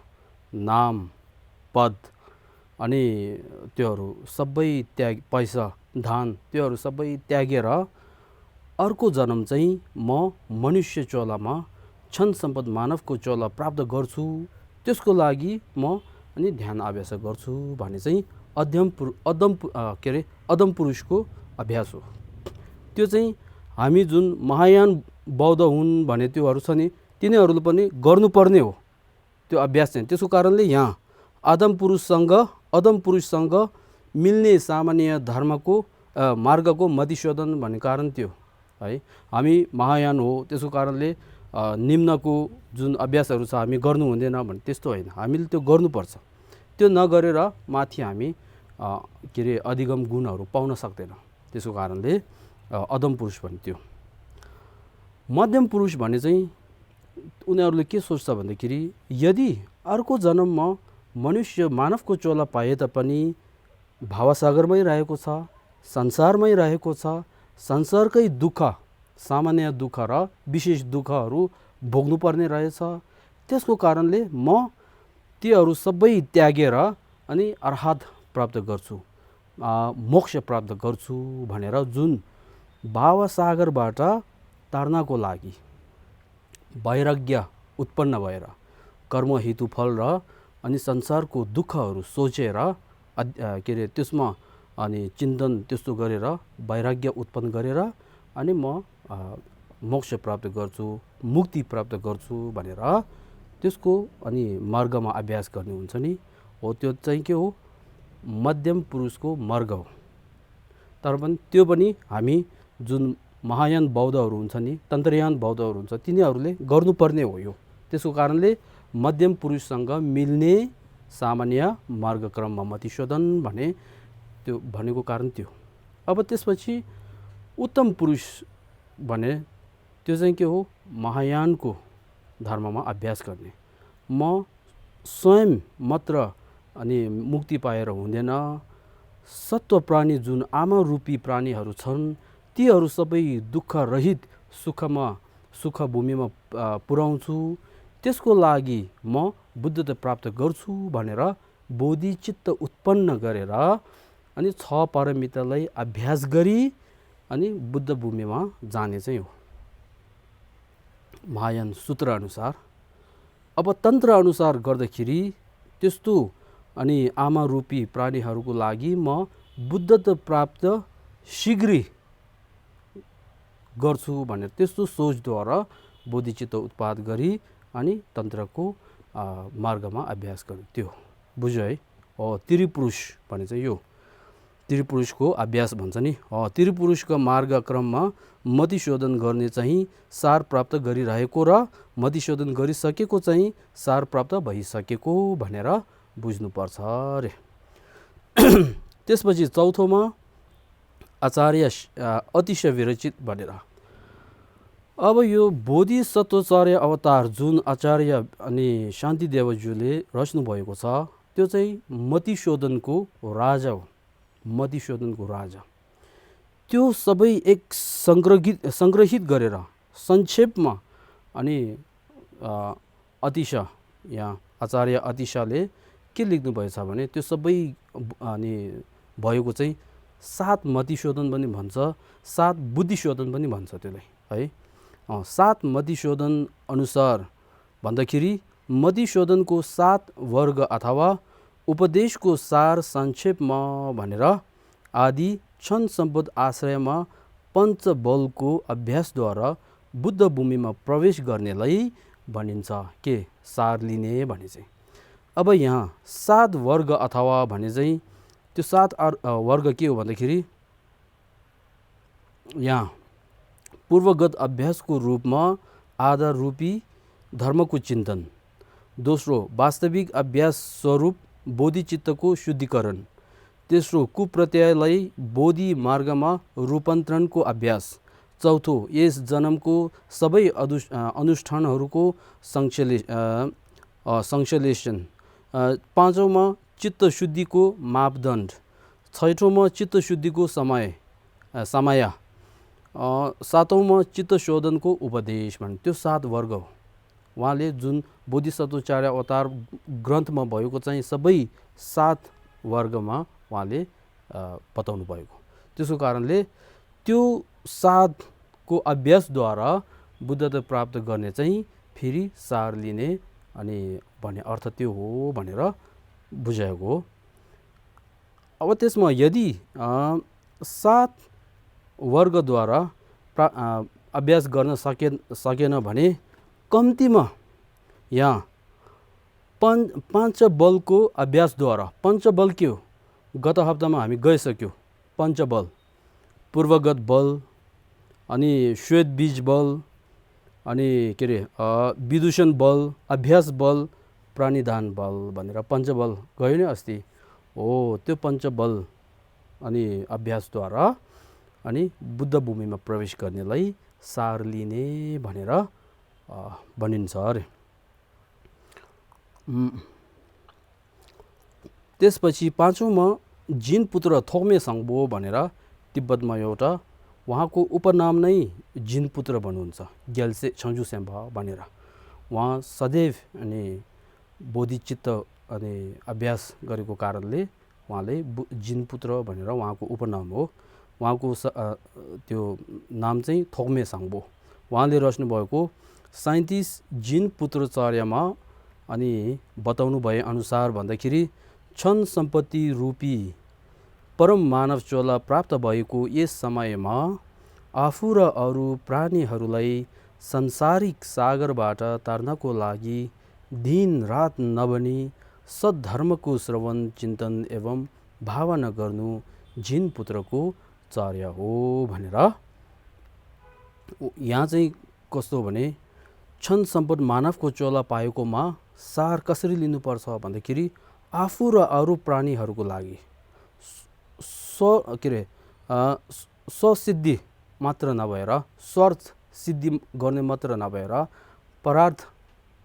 A: नाम, पद अनि त्योहरू सबै त्याग, पैसा, धन, त्योहरू सबै त्यागेर अर्को जन्म चाहिँ म मनुष्य चोलामा क्षण सम्पद मानवको चोला प्राप्त गर्छु, त्यसको लागि म अनि ध्यान अभ्यास गर्छु भने चाहिँ अदम पुरुषको अभ्यास हो। त्यो चाहिँ हामी जुन महायान बौद्ध हुन् भने त्योहरू छ नि, तिनीहरूले पनि गर्नुपर्ने हो त्यो अभ्यास चाहिँ। त्यसको कारणले यहाँ अदम पुरुषसँग मिल्ने सामान्य धर्मको मार्गको मतिशोधन भन्ने कारण त्यो है। हामी महायान हो, त्यसको कारणले निम्नको जुन अभ्यासहरू छ हामी गर्नु हुँदैन भने त्यस्तो होइन, हामीले त्यो गर्नुपर्छ। त्यो नगरेर माथि हामी के अरे अधिगम गुणहरू पाउन सक्दैन। त्यसको कारणले अदम पुरुष भन्थ्यो। मध्यम पुरुष भने चाहिँ उनीहरूले के सोच्छ भन्दाखेरि यदि अर्को जन्ममा मनुष्य मानवको चोला पाए तापनि भावसागरमै रहेको छ, संसारमै रहेको छ, संसारकै दुःख, सामान्य दुःख र विशेष दुःखहरू भोग्नुपर्ने रहेछ। त्यसको कारणले म तीहरू सबै त्यागेर अनि अर्हत प्राप्त गर्छु, मोक्ष प्राप्त गर्छु भनेर जुन भावसागरबाट तार्नको लागि वैराग्य उत्पन्न भएर कर्म हेतुफल र अनि संसारको दुःखहरू सोचेर के अरे त्यसमा अनि चिन्तन त्यस्तो गरेर वैराग्य उत्पन्न गरेर अनि म मोक्ष प्राप्त गर्छु, मुक्ति प्राप्त गर्छु भनेर त्यसको अनि मार्गमा अभ्यास गर्ने हुन्छ नि, हो त्यो चाहिँ के हो, मध्यम पुरुषको मार्ग हो। तर पनि त्यो पनि हामी जुन महायान बौद्धहरू हुन्छ नि, तन्त्रयान बौद्धहरू हुन्छ, तिनीहरूले गर्नुपर्ने हो यो। त्यसको कारणले मध्यम पुरुषसँग मिल्ने सामान्य मार्गक्रममा मतिशोधन भने त्यो भनेको कारण त्यो। अब त्यसपछि उत्तम पुरुष भने त्यो चाहिँ के हो, महायानको धर्ममा अभ्यास गर्ने। म स्वयं मात्र अनि मुक्ति पाएर हुँदैन, सत्व प्राणी जुन आमा रूपी प्राणीहरू छन् तीहरू सबै दुःख रहित सुख भूमिमा पुर्याउँछु, त्यसको लागि म बुद्धता प्राप्त गर्छु भनेर बोधिचित्त उत्पन्न गरेर अनि 6 पारमितालाई अभ्यास गरी अनि बुद्ध भूमिमा जाने चाहिँ हो महायान सूत्र अनुसार। अब तन्त्र अनुसार गर्दाखेरि त्यस्तो अनि आमा रूपी प्राणीहरूको लागि म बुद्धता प्राप्त शीघ्रै गर्छु भनेर त्यस्तो सोचद्वारा बोधिचित्त उत्पाद गरी अनि तन्त्रको मार्गमा अभ्यास गर्नु, त्यो बुझ्यो है। त्रिपुरुष भने चाहिँ यो त्रिपुरुषको अभ्यास भन्छ नि। त्रिपुरुषको मार्गक्रममा मतिशोधन गर्ने चाहिँ सार प्राप्त गरिरहेको र मतिशोधन गरिसकेको चाहिँ सार प्राप्त भइसकेको भनेर बुझ्नुपर्छ रे। त्यसपछि चौथोमा आचार्य अतिशय विरचित भनेर। अब यो बोधिसत्वाचार्य अवतार जुन आचार्य अनि शान्तिदेवज्यूले रच्नु भएको छ त्यो चाहिँ मतिशोधनको राजा हो, मतिशोधनको राजा। त्यो सबै एक सङ्ग्रहित गरेर संक्षेपमा अनि अतिश यहाँ आचार्य अतिशले के लेख्नु भएछ भने त्यो सबै अनि भएको चाहिँ 7 मतिशोधन पनि भन्छ, 7 बुद्धिशोधन पनि भन्छ त्यसलाई है। 7 मतिशोधन अनुसार भन्दाखेरि मतिशोधनको 7 वर्ग अथवा उपदेशको सार संक्षेपमा भनेर आदि क्षण सम्पद आश्रयमा पञ्चबलको अभ्यासद्वारा बुद्ध भूमिमा प्रवेश गर्नेलाई भनिन्छ के सार लिने भने चाहिँ। अब यहाँ 7 वर्ग अथवा भने चाहिँ त्यो 7 वर्ग के हो भन्दाखेरि यहाँ पूर्वगत अभ्यासको रूपमा आधार रूपी धर्मको चिन्तन, दोस्रो वास्तविक अभ्यास स्वरूप बोधिचित्तको शुद्धिकरण, तेस्रो कुप्रत्ययलाई बोधि मार्गमा रूपान्तरणको अभ्यास, चौथो यस जन्मको सबै अनुष्ठानहरूको संश्लेषण, पाँचौँमा चित्तशुद्धिको मापदण्ड, छैठौँमा चित्तशुद्धिको समय, सातौँमा चित्तशोधनको उपदेश भने त्यो 7 वर्ग हो। उहाँले जुन बोधिसत्वाचार्य अवतार ग्रन्थमा भएको चाहिँ सबै 7 वर्गमा उहाँले बताउनु भएको। त्यसको कारणले त्यो 7 को अभ्यासद्वारा बुद्धता प्राप्त गर्ने चाहिँ फेरि सार लिने अनि भन्ने अर्थ त्यो हो भनेर बुझाएको हो। अब त्यसमा यदि 7 वर्गद्वारा अभ्यास गर्न सकेन भने कम्तीमा यहाँ पञ्चबलको अभ्यासद्वारा, पञ्चबल के हो गत हप्तामा हामी गइसक्यो, पञ्चबल पूर्वगत बल अनि श्वेत बीज बल अनि के अरे विदूषण बल, अभ्यास बल प्राणिदान बल भनेर पञ्चबल गयो नि अस्ति हो त्यो पञ्चबल अनि अभ्यासद्वारा अनि बुद्ध भूमिमा प्रवेश गर्नेलाई सार लिने भनेर भनिन्छ अरे। त्यसपछि पाँचौँमा जिन पुत्र थोक्मे साङ्बो भनेर तिब्बतमा एउटा उहाँको उपनाम नै जिन पुत्र भन्नुहुन्छ, ग्याल्से छन्जु सेम्पा भनेर। उहाँ सदैव अनि बोधिचित्त अनि अभ्यास गरेको कारणले उहाँले जिन पुत्र भनेर उहाँको उपनाम हो। उहाँको त्यो नाम चाहिँ थोक्मे साङ्बो। उहाँले रच्नु भएको 37 जिन पुत्रचर्यामा अनि बताउनु भए अनुसार भन्दाखेरि क्षण सम्पत्ति रूपी परम मानव चोला प्राप्त भएको यस समयमा आफू र अरू प्राणीहरूलाई सांसारिक सागरबाट तार्नको लागि दिन रात नभनी सद्धर्मको श्रवण चिन्तन एवं भावना गर्नु जिन पुत्रको चर्य हो भनेर। यहाँ चाहिँ कस्तो भने क्षण सम्पद मानवको चोला पाएकोमा सार कसरी लिनुपर्छ भन्दाखेरि आफू र अरू प्राणीहरूको लागि स्वसिद्धि मात्र नभएर स्वार्थ सिद्धि गर्ने मात्र नभएर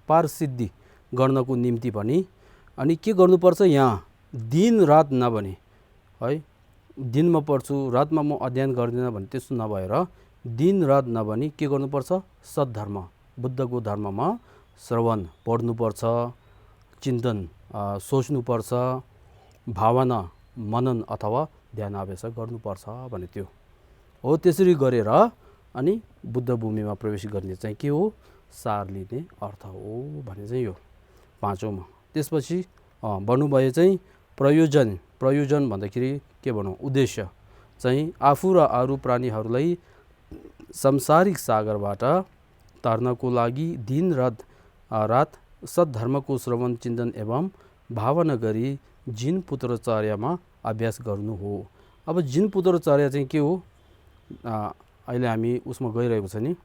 A: पारसिद्धि गर्नको निम्ति पनि अनि के गर्नुपर्छ यहाँ दिन रात नभनी है, दिनमा पढ्छु रातमा म अध्ययन गर्दिनँ भने त्यस्तो नभएर दिन रात नभनी के गर्नुपर्छ सद्धर्म बुद्धको धर्ममा श्रवण पढ्नुपर्छ, चिन्तन सोच्नुपर्छ, भावना मनन अथवा ध्यान अभ्यास गर्नुपर्छ भने त्यो हो। त्यसरी गरेर अनि बुद्ध भूमिमा प्रवेश गर्ने चाहिँ के हो सार लिने अर्थ हो भने चाहिँ यो पाँचौँमा। त्यसपछि भन्नुभयो चाहिँ प्रयोजन भन्दाखेरि के भनौँ उद्देश्य चाहिँ आफू र अरू प्राणीहरूलाई सांसारिक सागरबाट तार्नको लागि दिन रात सद्धर्मको श्रवण चिन्तन एवं भावना गरी जिन पुत्रचर्यामा अभ्यास गर्नु हो। अब जिन पुत्रचर्या चाहिँ के हो अहिले हामी उसमा गइरहेको छ नि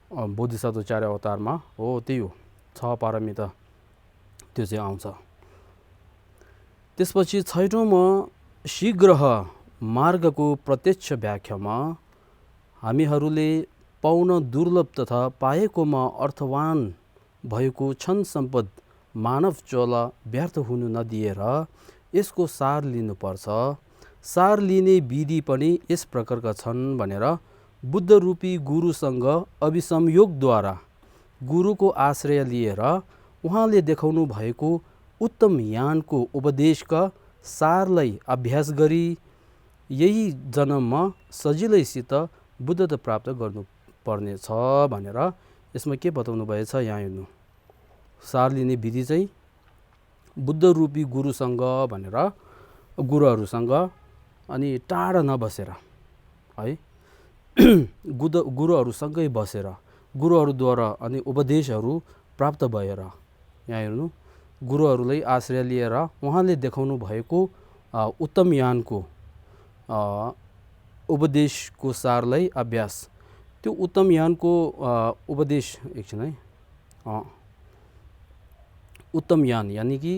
A: बोधिसत्व 4 अवतारमा हो, त्यही हो 6 पारमिता त्यो चाहिँ आउँछ। त्यसपछि छैटौँमा शीघ्र मार्गको प्रत्यक्ष व्याख्यामा हामीहरूले पाउन दुर्लभ तथा पाएकोमा अर्थवान भएको क्षण सम्पद मानव चोला व्यर्थ हुनु नदिएर यसको सार लिनुपर्छ। सार लिने विधि पनि यस प्रकारका छन् भनेर बुद्ध रूपी गुरुसँग अभिसंयोगद्वारा गुरुको आश्रय लिएर उहाँले देखाउनु भएको उत्तम ज्ञानको उपदेशका सारलाई अभ्यास गरी यही जन्ममा सजिलैसित बुद्धता प्राप्त गर्नुपर्ने छ भनेर यसमा के बताउनु भएछ यहाँ हेर्नु। सार लिने विधि चाहिँ बुद्ध रूपी गुरुसँग भनेर गुरुहरूसँग अनि टाढा नबसेर है गुरुहरूसँगै बसेर गुरुहरूद्वारा अनि उपदेशहरू प्राप्त भएर यहाँ हेर्नु गुरुहरूलाई आश्रय लिएर उहाँले देखाउनु भएको उत्तम ज्ञानको उपदेशको सारलाई अभ्यास। त्यो उत्तम ज्ञानको उपदेश एकछिन है उत्तम ज्ञान यानि कि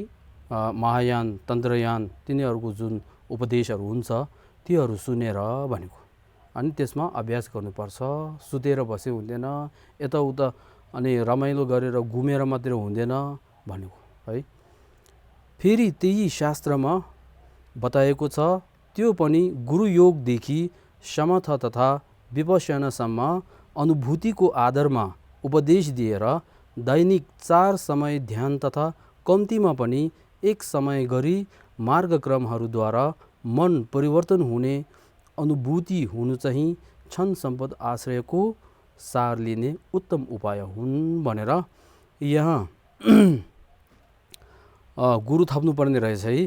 A: महायान तन्त्रयान तिनीहरूको जुन उपदेशहरू हुन्छ तीहरू सुनेर भनेको अनि त्यसमा अभ्यास गर्नुपर्छ। सुतेर बसे हुँदैन, यताउता अनि रमाइलो गरेर घुमेर मात्र हुँदैन भनेको है। फेरि त्यही शास्त्रमा बताएको छ त्यो पनि गुरुयोगदेखि समथ तथा विपश्यनासम्म अनुभूतिको आधारमा उपदेश दिएर दैनिक 4 समय ध्यान तथा कम्तीमा पनि 1 समय गरी मार्गक्रमहरूद्वारा मन परिवर्तन हुने अनुभूति हुनु चाहिँ क्षण सम्पद आश्रयको सार लिने उत्तम उपाय हुन् भनेर यहाँ गुरु थप्नुपर्ने रहेछ है।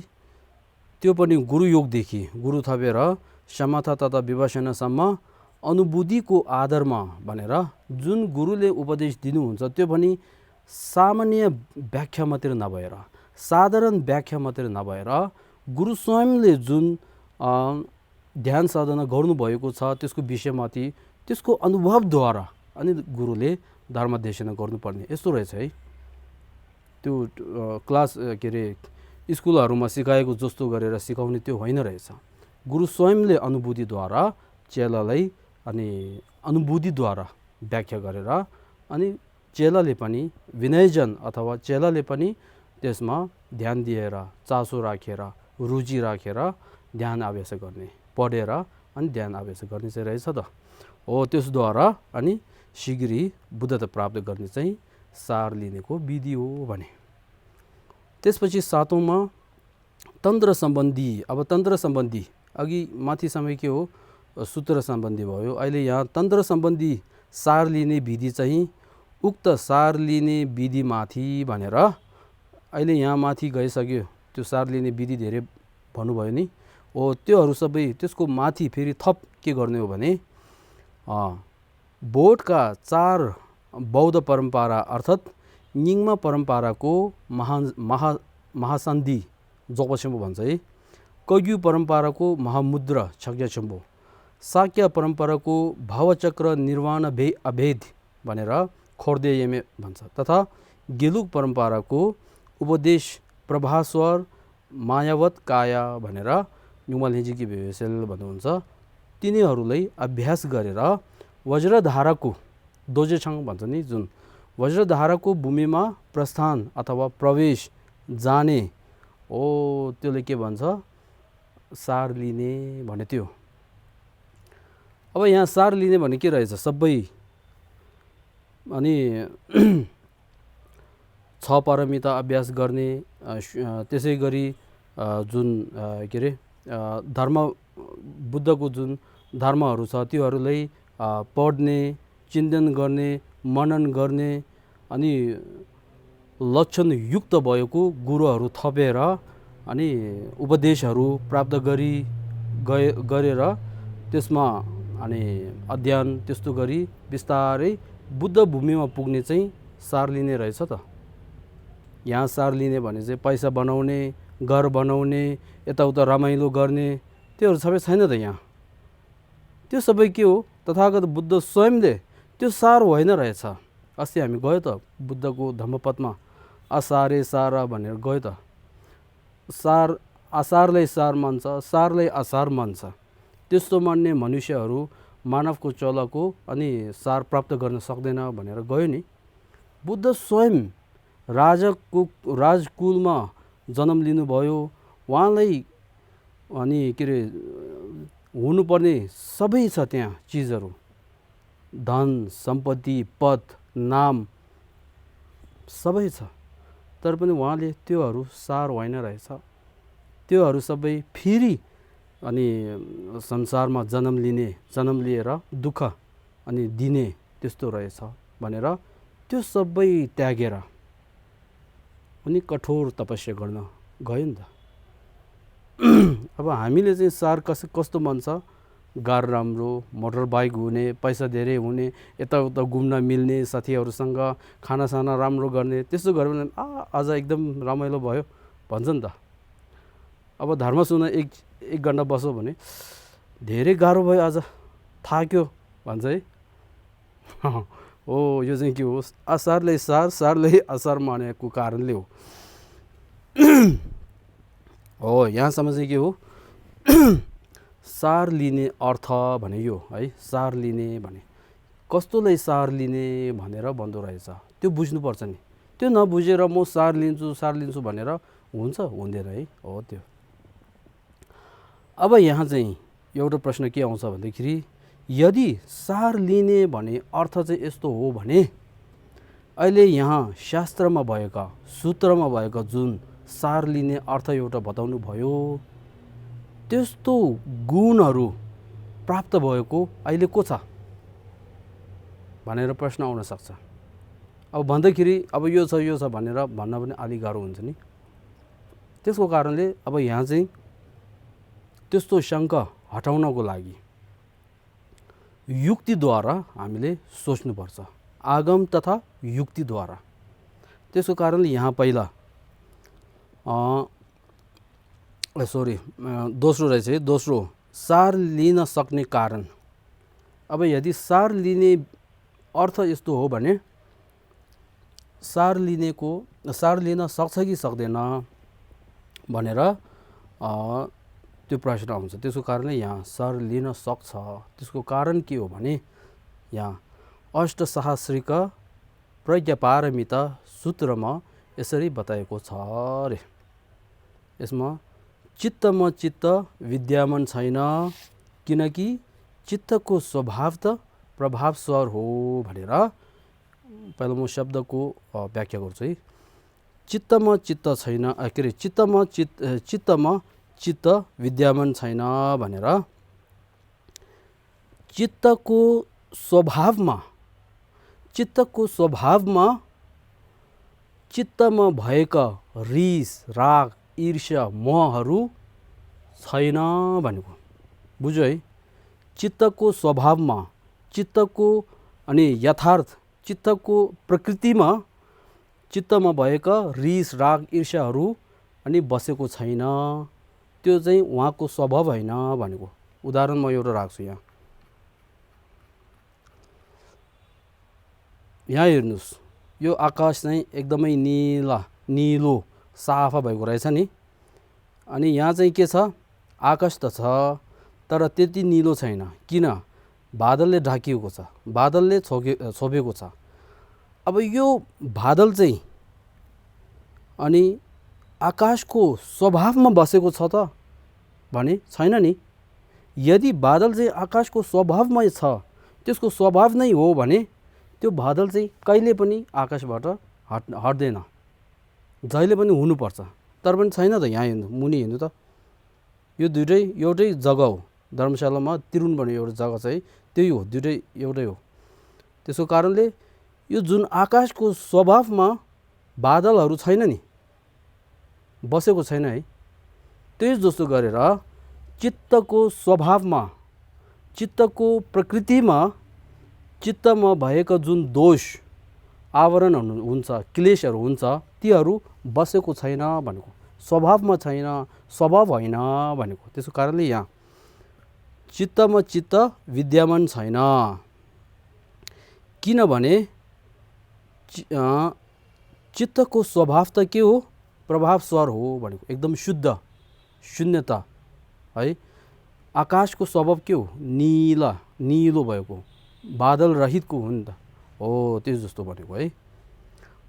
A: त्यो पनि गुरुयोगदेखि गुरु थपेर समथा तथा विपश्यनासम्म अनुभूतिको आधारमा भनेर जुन गुरुले उपदेश दिनुहुन्छ त्यो पनि सामान्य व्याख्या मात्र नभएर साधारण व्याख्या मात्र नभएर गुरु स्वयंले जुन ध्यान साधना गर्नुभएको छ त्यसको विषयमाथि त्यसको अनुभवद्वारा अनि गुरुले धर्म देशना गर्नुपर्ने यस्तो रहेछ है। त्यो क्लास के अरे स्कुलहरूमा सिकाएको जस्तो गरेर सिकाउने त्यो होइन रहेछ। गुरु स्वयंले अनुभूतिद्वारा चेलालाई अनि अनुभूतिद्वारा व्याख्या गरेर अनि चेलाले पनि विनयजन अथवा चेलाले पनि त्यसमा ध्यान दिएर चासो राखेर रुचि राखेर ध्यान अभ्यास गर्ने, पढेर अनि ध्यान अभ्यास गर्ने चाहिँ रहेछ त हो। त्यसद्वारा अनि शीघ्रै बुद्धता प्राप्त गर्ने चाहिँ सार लिनेको विधि हो भने। त्यसपछि सातौँमा तन्त्र सम्बन्धी। अब तन्त्र सम्बन्धी अघि माथि समय के हो सूत्र सम्बन्धी भयो, अहिले यहाँ तन्त्र सम्बन्धी सार लिने विधि चाहिँ उक्त सार लिने विधिमाथि भनेर अहिले यहाँ माथि गइसक्यो। त्यो सार लिने विधि धेरै भन्नुभयो नि हो, त्योहरू सबै त्यसको माथि फेरि थप के गर्ने हो भने बोधका 4 बौद्ध परम्परा अर्थात् निङ्मा परम्पराको महासन्धि जोगपाछम्बु भन्छ है, कग्यु परम्पराको महामुद्रा छग्याछम्बु, शाक्य परम्पराको भावचक्र निर्वाण अभेद भनेर खोर्देयमे भन्छ, तथा गेलुक परम्पराको उपदेश प्रभास्वर मायावत काया भनेर न्युमल हेजीकी भेसेल भन्नुहुन्छ। तिनीहरूलाई अभ्यास गरेर वज्रधाराको दोजेछाङ भन्छ नि, जुन वज्रधाराको भूमिमा प्रस्थान अथवा प्रवेश जाने हो, त्यसले के भन्छ सार लिने भने त्यो। अब यहाँ सार लिने भने के रहेछ सबै अनि 6 पारमिता अभ्यास गर्ने, त्यसै गरी जुन के अरे धर्म बुद्धको जुन धर्महरू छ त्योहरूलाई पढ्ने, चिन्तन गर्ने, मनन गर्ने अनि लक्षणयुक्त भएको गुरुहरू थपेर अनि उपदेशहरू प्राप्त गरेर त्यसमा अनि अध्ययन त्यस्तो गरी बिस्तारै बुद्ध भूमिमा पुग्ने चाहिँ सार लिने रहेछ त। यहाँ सार लिने भने चाहिँ पैसा बनाउने, घर बनाउने, यताउता रमाइलो गर्ने त्योहरू सबै छैन त यहाँ। त्यो सबै के हो तथागत बुद्ध स्वयंले त्यो सार होइन रहेछ। अस्ति हामी गयो त बुद्धको धम्मपदमा असारे सारा भनेर गयो त। सार असारलाई सार मान्छ, सारलाई असार मान्छ। त्यस्तो मान्ने मनुष्यहरू मानवको चलको अनि सार प्राप्त गर्न सक्दैन भनेर गयो नि। बुद्ध स्वयं राजकुलमा जन्म लिनुभयो, उहाँलाई अनि के अरे हुनुपर्ने सबै छ त्यहाँ चिजहरू, धन सम्पत्ति पद नाम सबै छ, तर पनि उहाँले त्योहरू सार होइन रहेछ। त्योहरू सबै फेरि अनि संसारमा जन्म लिएर दुःख अनि दिने त्यस्तो रहेछ भनेर त्यो सबै त्यागेर अनि कठोर तपस्या गर्न गयो नि त। अब हामीले चाहिँ सार कस्तो मान्छ, गार राम्रो, मोटर बाइक हुने, पैसा धेरै हुने, यताउता घुम्न मिल्ने, साथीहरूसँग खानासाना राम्रो गर्ने, त्यस्तो गऱ्यो भने आज एकदम रमाइलो भयो भन्छ नि त। अब धर्म सुन्न एक घन्टा बस्यो भने धेरै गाह्रो भयो, आज थाक्यो भन्छ है। हो यो चाहिँ के हो असारले सारले असार मानेको कारणले हो। हो यहाँसम्म चाहिँ के हो सार लिने अर्थ भने यो है। सार लिने भने कस्तोलाई सार लिने भनेर भन्दो रहेछ त्यो बुझ्नुपर्छ नि। त्यो नबुझेर म सार लिन्छु भनेर हुन्छ हुँदैन है। हो त्यो। अब यहाँ चाहिँ एउटा प्रश्न के आउँछ भन्दाखेरि यदि सार लिने भने अर्थ चाहिँ यस्तो हो भने अहिले यहाँ शास्त्रमा भएका सूत्रमा भएका जुन सार लिने अर्थ एउटा बताउनु भयो त्यस्तो गुणहरू प्राप्त भएको अहिले को छ भनेर प्रश्न आउन सक्छ। अब भन्दाखेरि अब यो छ भनेर भन्न पनि अलि गाह्रो हुन्छ नि। त्यसको कारणले अब यहाँ चाहिँ त्यस्तो शङ्का हटाउनको लागि युक्तिद्वारा हामीले सोच्नुपर्छ, आगम तथा युक्तिद्वारा। त्यसको कारणले यहाँ पहिला दोस्रो रहेछ है। दोस्रो सार लिन सक्ने कारण। अब यदि सार लिने अर्थ यस्तो हो भने सार लिन सक्छ कि सक्दैन भनेर त्यो प्रश्न आउँछ। त्यसको कारणले यहाँ सार लिन सक्छ। त्यसको कारण के हो भने यहाँ अष्टसहस्रिक प्रज्ञापारमिता सूत्रमा यसरी बताएको छ रे। यसमा चित्तमा चित्त विद्यमान छैन, किनकि चित्तको स्वभाव त प्रभाव स्वर हो भनेर पहिला म शब्दको व्याख्या गर्छु है। चित्तमा चित्त छैन, के अरे चित्तमा चित्त विद्यमान छैन भनेर चित्तको स्वभावमा चित्तमा भएका रिस राग ईर्ष्या मोहहरू छैन भनेको बुझ्यो है। चित्तको स्वभावमा चित्तको अनि यथार्थ चित्तको प्रकृतिमा चित्तमा भएका रिस राग ईर्ष्याहरू अनि बसेको छैन, त्यो चाहिँ उहाँको स्वभाव होइन भनेको। उदाहरण म एउटा राख्छु यहाँ हेर्नुहोस्, यो आकाश चाहिँ एकदमै निलो साफा भएको रहेछ नि। अनि यहाँ चाहिँ के छ, आकाश त छ तर त्यति निलो छैन। किन? बादलले ढाकिएको छ, बादलले छोपेको छ। अब यो बादल चाहिँ अनि आकाशको स्वभावमा बसेको छ त भने छैन नि। यदि बादल चाहिँ आकाशको स्वभावमै छ, त्यसको स्वभाव नै हो भने त्यो बादल चाहिँ कहिले पनि आकाशबाट हट्दैन, जहिले पनि हुनुपर्छ। तर पनि छैन त। यहाँ हेर्नु, मुनि हेर्नु त, यो दुइटै एउटै जग्गा हो। धर्मशालामा तिरुन भन्ने एउटा जग्गा चाहिँ त्यही हो, दुइटै एउटै हो। त्यसको कारणले यो जुन आकाशको स्वभावमा बादलहरू छैन नि, बसेको छैन है। त्यही जस्तो गरेर चित्तको स्वभावमा चित्तको प्रकृतिमा चित्तमा भएका जुन दोष आवरण हुन्छ, क्लेशहरू हुन्छ, तीहरू बसेको छैन भनेको। स्वभावमा छैन, स्वभाव होइन भनेको। त्यसको कारणले यहाँ चित्तमा चित्त विद्यमान छैन, किनभने चित्तको स्वभाव त के हो, प्रभाव स्वर हो भनेको। एकदम शुद्ध शून्यता है। आकाशको स्वभाव के हो, निलो भएको, बादल रहितको हो नि त, हो त्यो जस्तो भनेको है।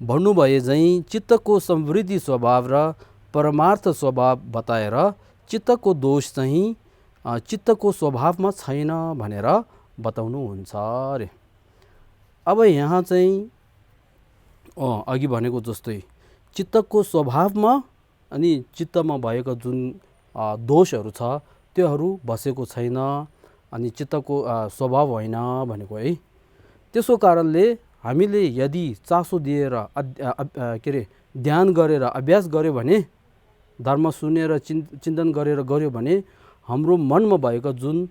A: भन्नुभए चाहिँ चित्तको समृद्धि स्वभाव र परमार्थ स्वभाव बताएर चित्तको दोष चाहिँ चित्तको स्वभावमा छैन भनेर बताउनुहुन्छ रे। अब यहाँ चाहिँ अघि भनेको जस्तै चित्तको स्वभावमा अनि चित्तमा भएका जुन दोषहरू छ त्योहरू बसेको छैन, अनि चित्तको स्वभाव होइन भनेको है। त्यसको कारणले हामीले यदि चासो दिएर के अरे ध्यान गरेर अभ्यास गर्यो भने, धर्म सुनेर चिन्तन गरेर गर्यो भने हाम्रो मनमा भएका जुन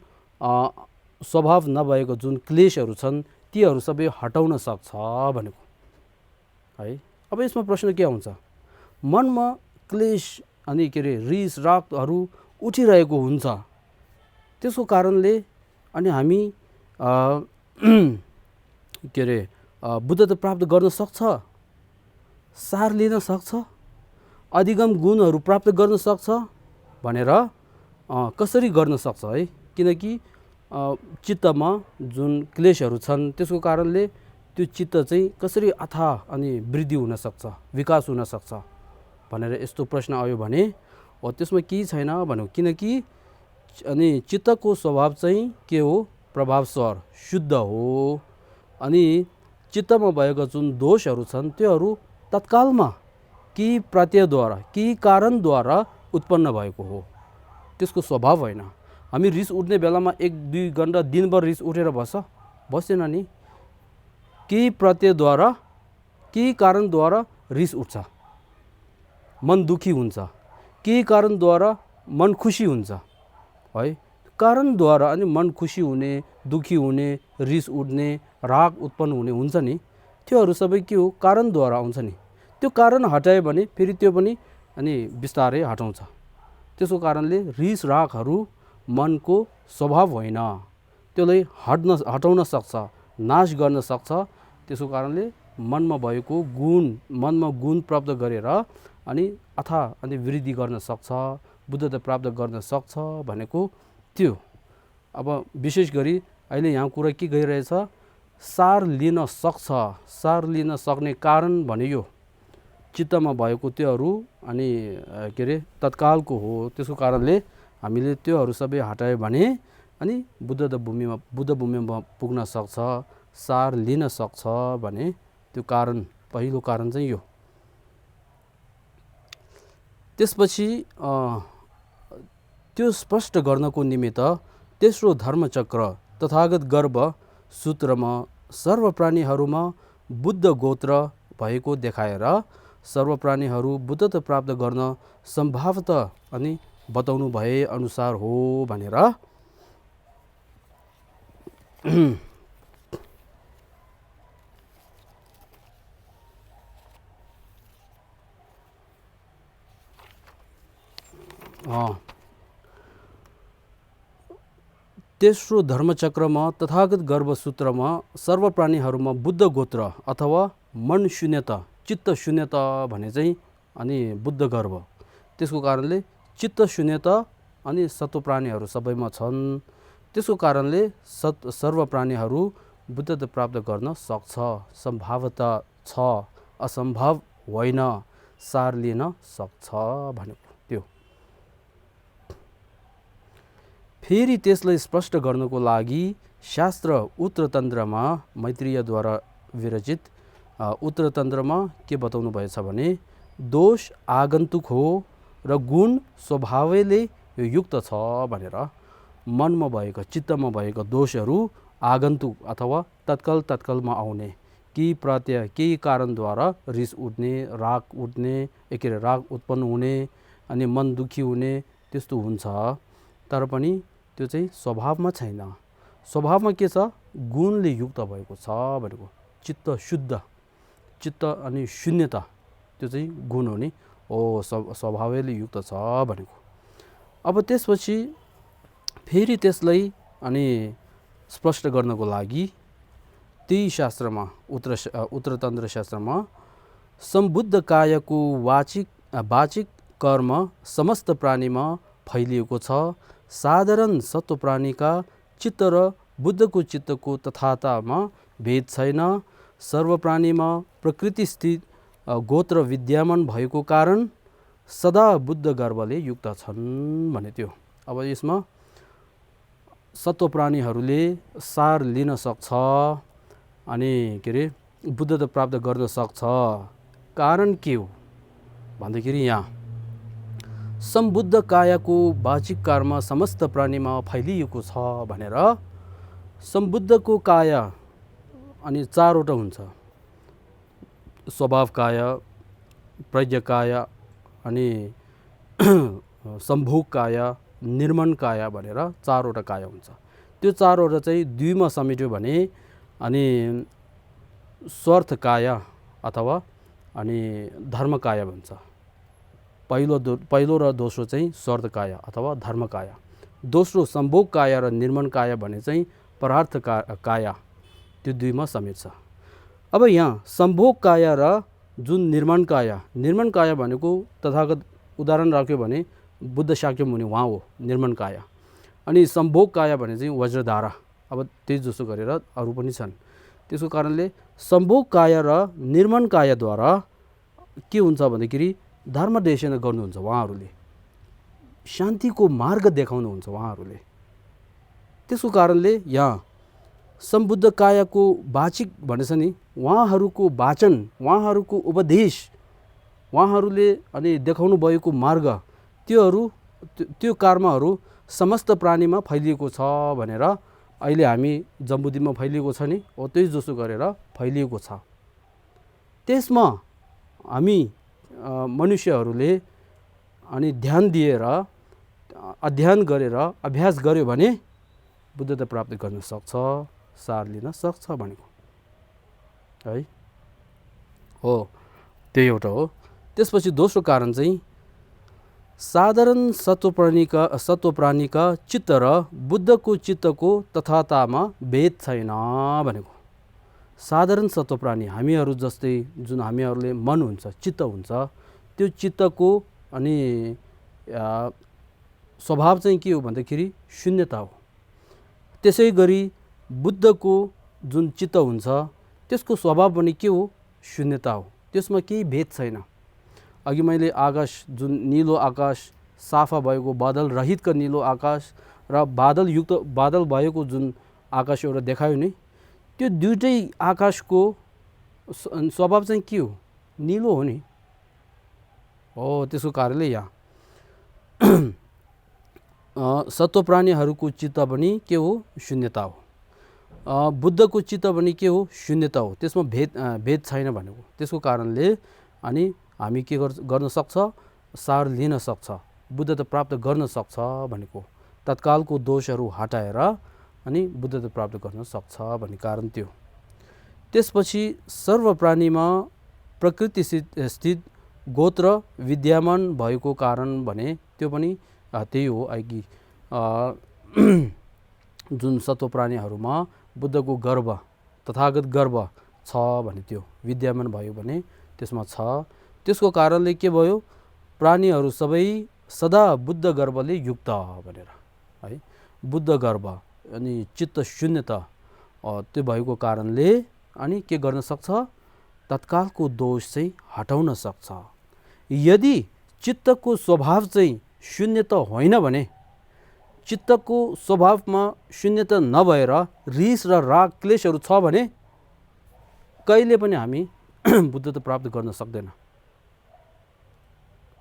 A: स्वभाव नभएको जुन क्लेशहरू छन् तीहरू सबै हटाउन सक्छ भनेको है। अब यसमा प्रश्न के आउँछ, मनमा क्लेश अनि के अरे रिस रागहरू उठिरहेको हुन्छ, त्यसको कारणले अनि हामी के अरे बुद्धता प्राप्त गर्न सक्छ, सार लिन सक्छ, अधिगम गुणहरू प्राप्त गर्न सक्छ भनेर कसरी गर्न सक्छ है। किनकि चित्तमा जुन क्लेशहरू छन् त्यसको कारणले त्यो चित्त चाहिँ कसरी अथाह अनि वृद्धि हुन सक्छ, विकास हुन सक्छ भनेर यस्तो प्रश्न आयो भने त्यसमा केही छैन भन्यो। किनकि अनि चित्तको स्वभाव चाहिँ के हो, प्रभाव स्वर शुद्ध हो। अनि चित्तमा भएका जुन दोषहरू छन् त्योहरू तत्कालमा केही प्रत्ययद्वारा केही कारणद्वारा उत्पन्न भएको हो, त्यसको स्वभाव होइन। हामी रिस उठ्ने बेलामा 1-2 घन्टा दिनभर रिस उठेर बस्दैन नि। केही प्रत्ययद्वारा केही कारणद्वारा रिस उठ्छ, मन दुखी हुन्छ, केही कारणद्वारा मन खुसी हुन्छ है। कारणद्वारा अनि मन खुसी हुने, दुखी हुने, रिस उठ्ने, राग उत्पन्न हुने हुन्छ नि, त्योहरू सबै के हो, कारणद्वारा आउँछ नि। त्यो कारण हटायो भने फेरि त्यो पनि अनि बिस्तारै हटाउँछ। त्यसको कारणले रिस रागहरू मनको स्वभाव होइन, त्यसलाई हटाउन सक्छ, नाश गर्न सक्छ। त्यसको कारणले मनमा भएको गुण, मनमा गुण प्राप्त गरेर अनि वृद्धि गर्न सक्छ, बुद्धता प्राप्त गर्न सक्छ भनेको त्यो। अब विशेष गरी अहिले यहाँ कुरा के गइरहेछ, सार लिन सक्छ, सार लिन सक्ने कारण भने यो चित्तमा भएको त्योहरू अनि के अरे तत्कालको हो। त्यसको कारणले हामीले त्योहरू सबै हटायो भने अनि बुद्ध भूमिमा पुग्न सक्छ, सार लिन सक्छ भने त्यो कारण, पहिलो कारण चाहिँ यो। त्यसपछि त्यो स्पष्ट गर्नको निमित्त तेस्रो धर्मचक्र तथागत गर्भ सूत्रमा सर्व प्राणीहरूमा बुद्ध गोत्र भएको देखाएर सर्व प्राणीहरू बुद्धत्व प्राप्त गर्न सम्भावत अनि बताउनु भए अनुसार हो भनेर तेस्रो धर्मचक्रमा तथागत गर्भसूत्रमा सर्व प्राणीहरूमा बुद्ध गोत्र अथवा मन शून्यता, चित्त शून्यता भने चाहिँ अनि बुद्ध गर्भ, त्यसको कारणले चित्त शून्यता अनि सत्व प्राणीहरू सबैमा छन्। त्यसको कारणले सर्व प्राणीहरू बुद्धत्व प्राप्त गर्न सक्छ, सम्भावता छ, असम्भव होइन, सार लिन सक्छ भनेको त्यो। फेरि त्यसलाई स्पष्ट गर्नको लागि शास्त्र उत्तरतन्त्रमा मैत्रेयद्वारा विरचित उत्तरतन्त्रमा के बताउनु भएछ भने दोष आगन्तुक हो र गुण स्वभावले युक्त छ भनेर मनमा भएका, चित्तमा भएका दोषहरू आगन्तुक अथवा तत्कालमा आउने, केही कारणद्वारा रिस उठ्ने, राग उठ्ने, राग उत्पन्न हुने अनि मन दुखी हुने त्यस्तो हुन्छ। तर पनि त्यो चाहिँ स्वभावमा छैन। स्वभावमा के छ, गुणले युक्त भएको छ भनेको, चित्त शुद्ध, चित्त अनि शून्यता त्यो चाहिँ गुण हो नि, स्वभावले युक्त छ भनेको। अब त्यसपछि फेरि त्यसलाई अनि स्पष्ट गर्नको लागि त्यही शास्त्रमा उत्तरतन्त्र शास्त्रमा सम्बुद्ध कायको वाचिक कर्म समस्त प्राणीमा फैलिएको छ। साधारण सत्व प्राणीका चित्त र बुद्धको चित्तको तथातामा भेद छैन। सर्व प्राणीमा प्रकृति स्थित गोत्र विद्यमान भएको कारण सदा बुद्ध गर्भले युक्त छन् भने त्यो। अब यसमा सत्व प्राणीहरूले सार लिन सक्छ अनि बुद्धत्व प्राप्त गर्न सक्छ। कारण के हो भन्दाखेरि यहाँ सम्बुद्ध कायको वाचिक कर्म समस्त प्राणीमा फैलिएको छ भनेर सम्बुद्धको काय अनि चारवटा हुन्छ, स्वभाव काय, प्रज्ञा काय अनि सम्भोग काय, निर्मण काय भनेर चारवटा काय हुन्छ। त्यो चारवटा चाहिँ दुईमा समेट्यो भने अनि स्वार्थ काय अथवा अनि धर्म काय भन्छ। पहिलो र दोस्रो चाहिँ स्वार्थ काय अथवा धर्म काय, दोस्रो सम्भोग काय र निर्मण काय भने चाहिँ परार्थ काय, त्यो दुईमा समेट्छ। अब यहाँ सम्भोग काय र जुन निर्मण काय भनेको तथागत उदाहरण राख्यो भने बुद्ध शाक्यमुनि उहाँ हो निर्मण काय। अनि सम्भोग काय भने चाहिँ वज्रधारा, अब त्यही जसो गरेर अरू पनि छन्। त्यसको कारणले सम्भोग काय र निर्मण कायद्वारा के हुन्छ भन्दाखेरि धर्मदेशन गर्नुहुन्छ उहाँहरूले, शान्तिको मार्ग देखाउनुहुन्छ उहाँहरूले। त्यसको कारणले यहाँ सम्बुद्ध कायको वाचिक भनेछ नि, उहाँहरूको वाचन, उहाँहरूको उपदेश, उहाँहरूले अनि देखाउनु भएको मार्ग, त्यो कर्महरू समस्त प्राणीमा फैलिएको छ भनेर अहिले हामी जम्बुद्वीपमा फैलिएको छ नि, हो त्यही जसो गरेर फैलिएको छ। त्यसमा हामी मनुष्यहरूले अनि ध्यान दिएर अध्ययन गरेर अभ्यास गर्यो भने बुद्धत्व प्राप्त गर्न सक्छ, सार लिन सक्छ भनेको है हो, त्यही एउटा हो। त्यसपछि दोस्रो कारण चाहिँ साधारण सत्व प्राणीका चित्त र बुद्धको चित्तको तथातामा भेद छैन भनेको। साधारण सत्व प्राणी हामीहरू जस्तै जुन हामीहरूले मन हुन्छ, चित्त हुन्छ, त्यो चित्तको अनि स्वभाव चाहिँ के हो भन्दाखेरि शून्यता हो। त्यसै गरी बुद्धको जुन चित्त हुन्छ त्यसको स्वभाव पनि के हो? शून्यता हो। त्यसमा केही भेद छैन। अघि मैले आकाश, जुन निलो आकाश, साफा भएको बादल रहितका निलो आकाश र बादल भएको जुन आकाश एउटा देखायो नि, त्यो दुइटै आकाशको स्वभाव चाहिँ के हो? निलो हो नि। हो, त्यसको कारणले यहाँ सत्व प्राणीहरूको चित्त पनि के हो? शून्यता हो। बुद्धको चित्त पनि के हो? शून्यता हो। त्यसमा भेद छैन भनेको। त्यसको कारणले अनि हामी के गर्न सक्छ? सार लिन सक्छ, बुद्धता प्राप्त गर्न सक्छ भनेको। तत्कालको दोषहरू हटाएर अनि बुद्धता प्राप्त गर्न सक्छ भन्ने कारण त्यो। त्यसपछि सर्व प्राणीमा प्रकृति स्थित गोत्र विद्यमान भएको कारण भने त्यो पनि त्यही हो। अघि जुन सत्व प्राणीहरूमा बुद्धको गर्भ, तथागत गर्भ छ भने त्यो विद्यमान भयो भने त्यसमा छ। त्यसको कारणले के भयो? प्राणीहरू सबै सदा बुद्ध गर्भले युक्त भनेर है। बुद्ध गर्भ अनि चित्त शून्यता त्यो भएको कारणले अनि के गर्न सक्छ? तत्कालको दोष चाहिँ हटाउन सक्छ। यदि चित्तको स्वभाव चाहिँ शून्यता होइन भने, चित्तको स्वभावमा शून्यता नभएर रिस र राग क्लेशहरू छ भने कहिले पनि हामी बुद्धता प्राप्त गर्न सक्दैन।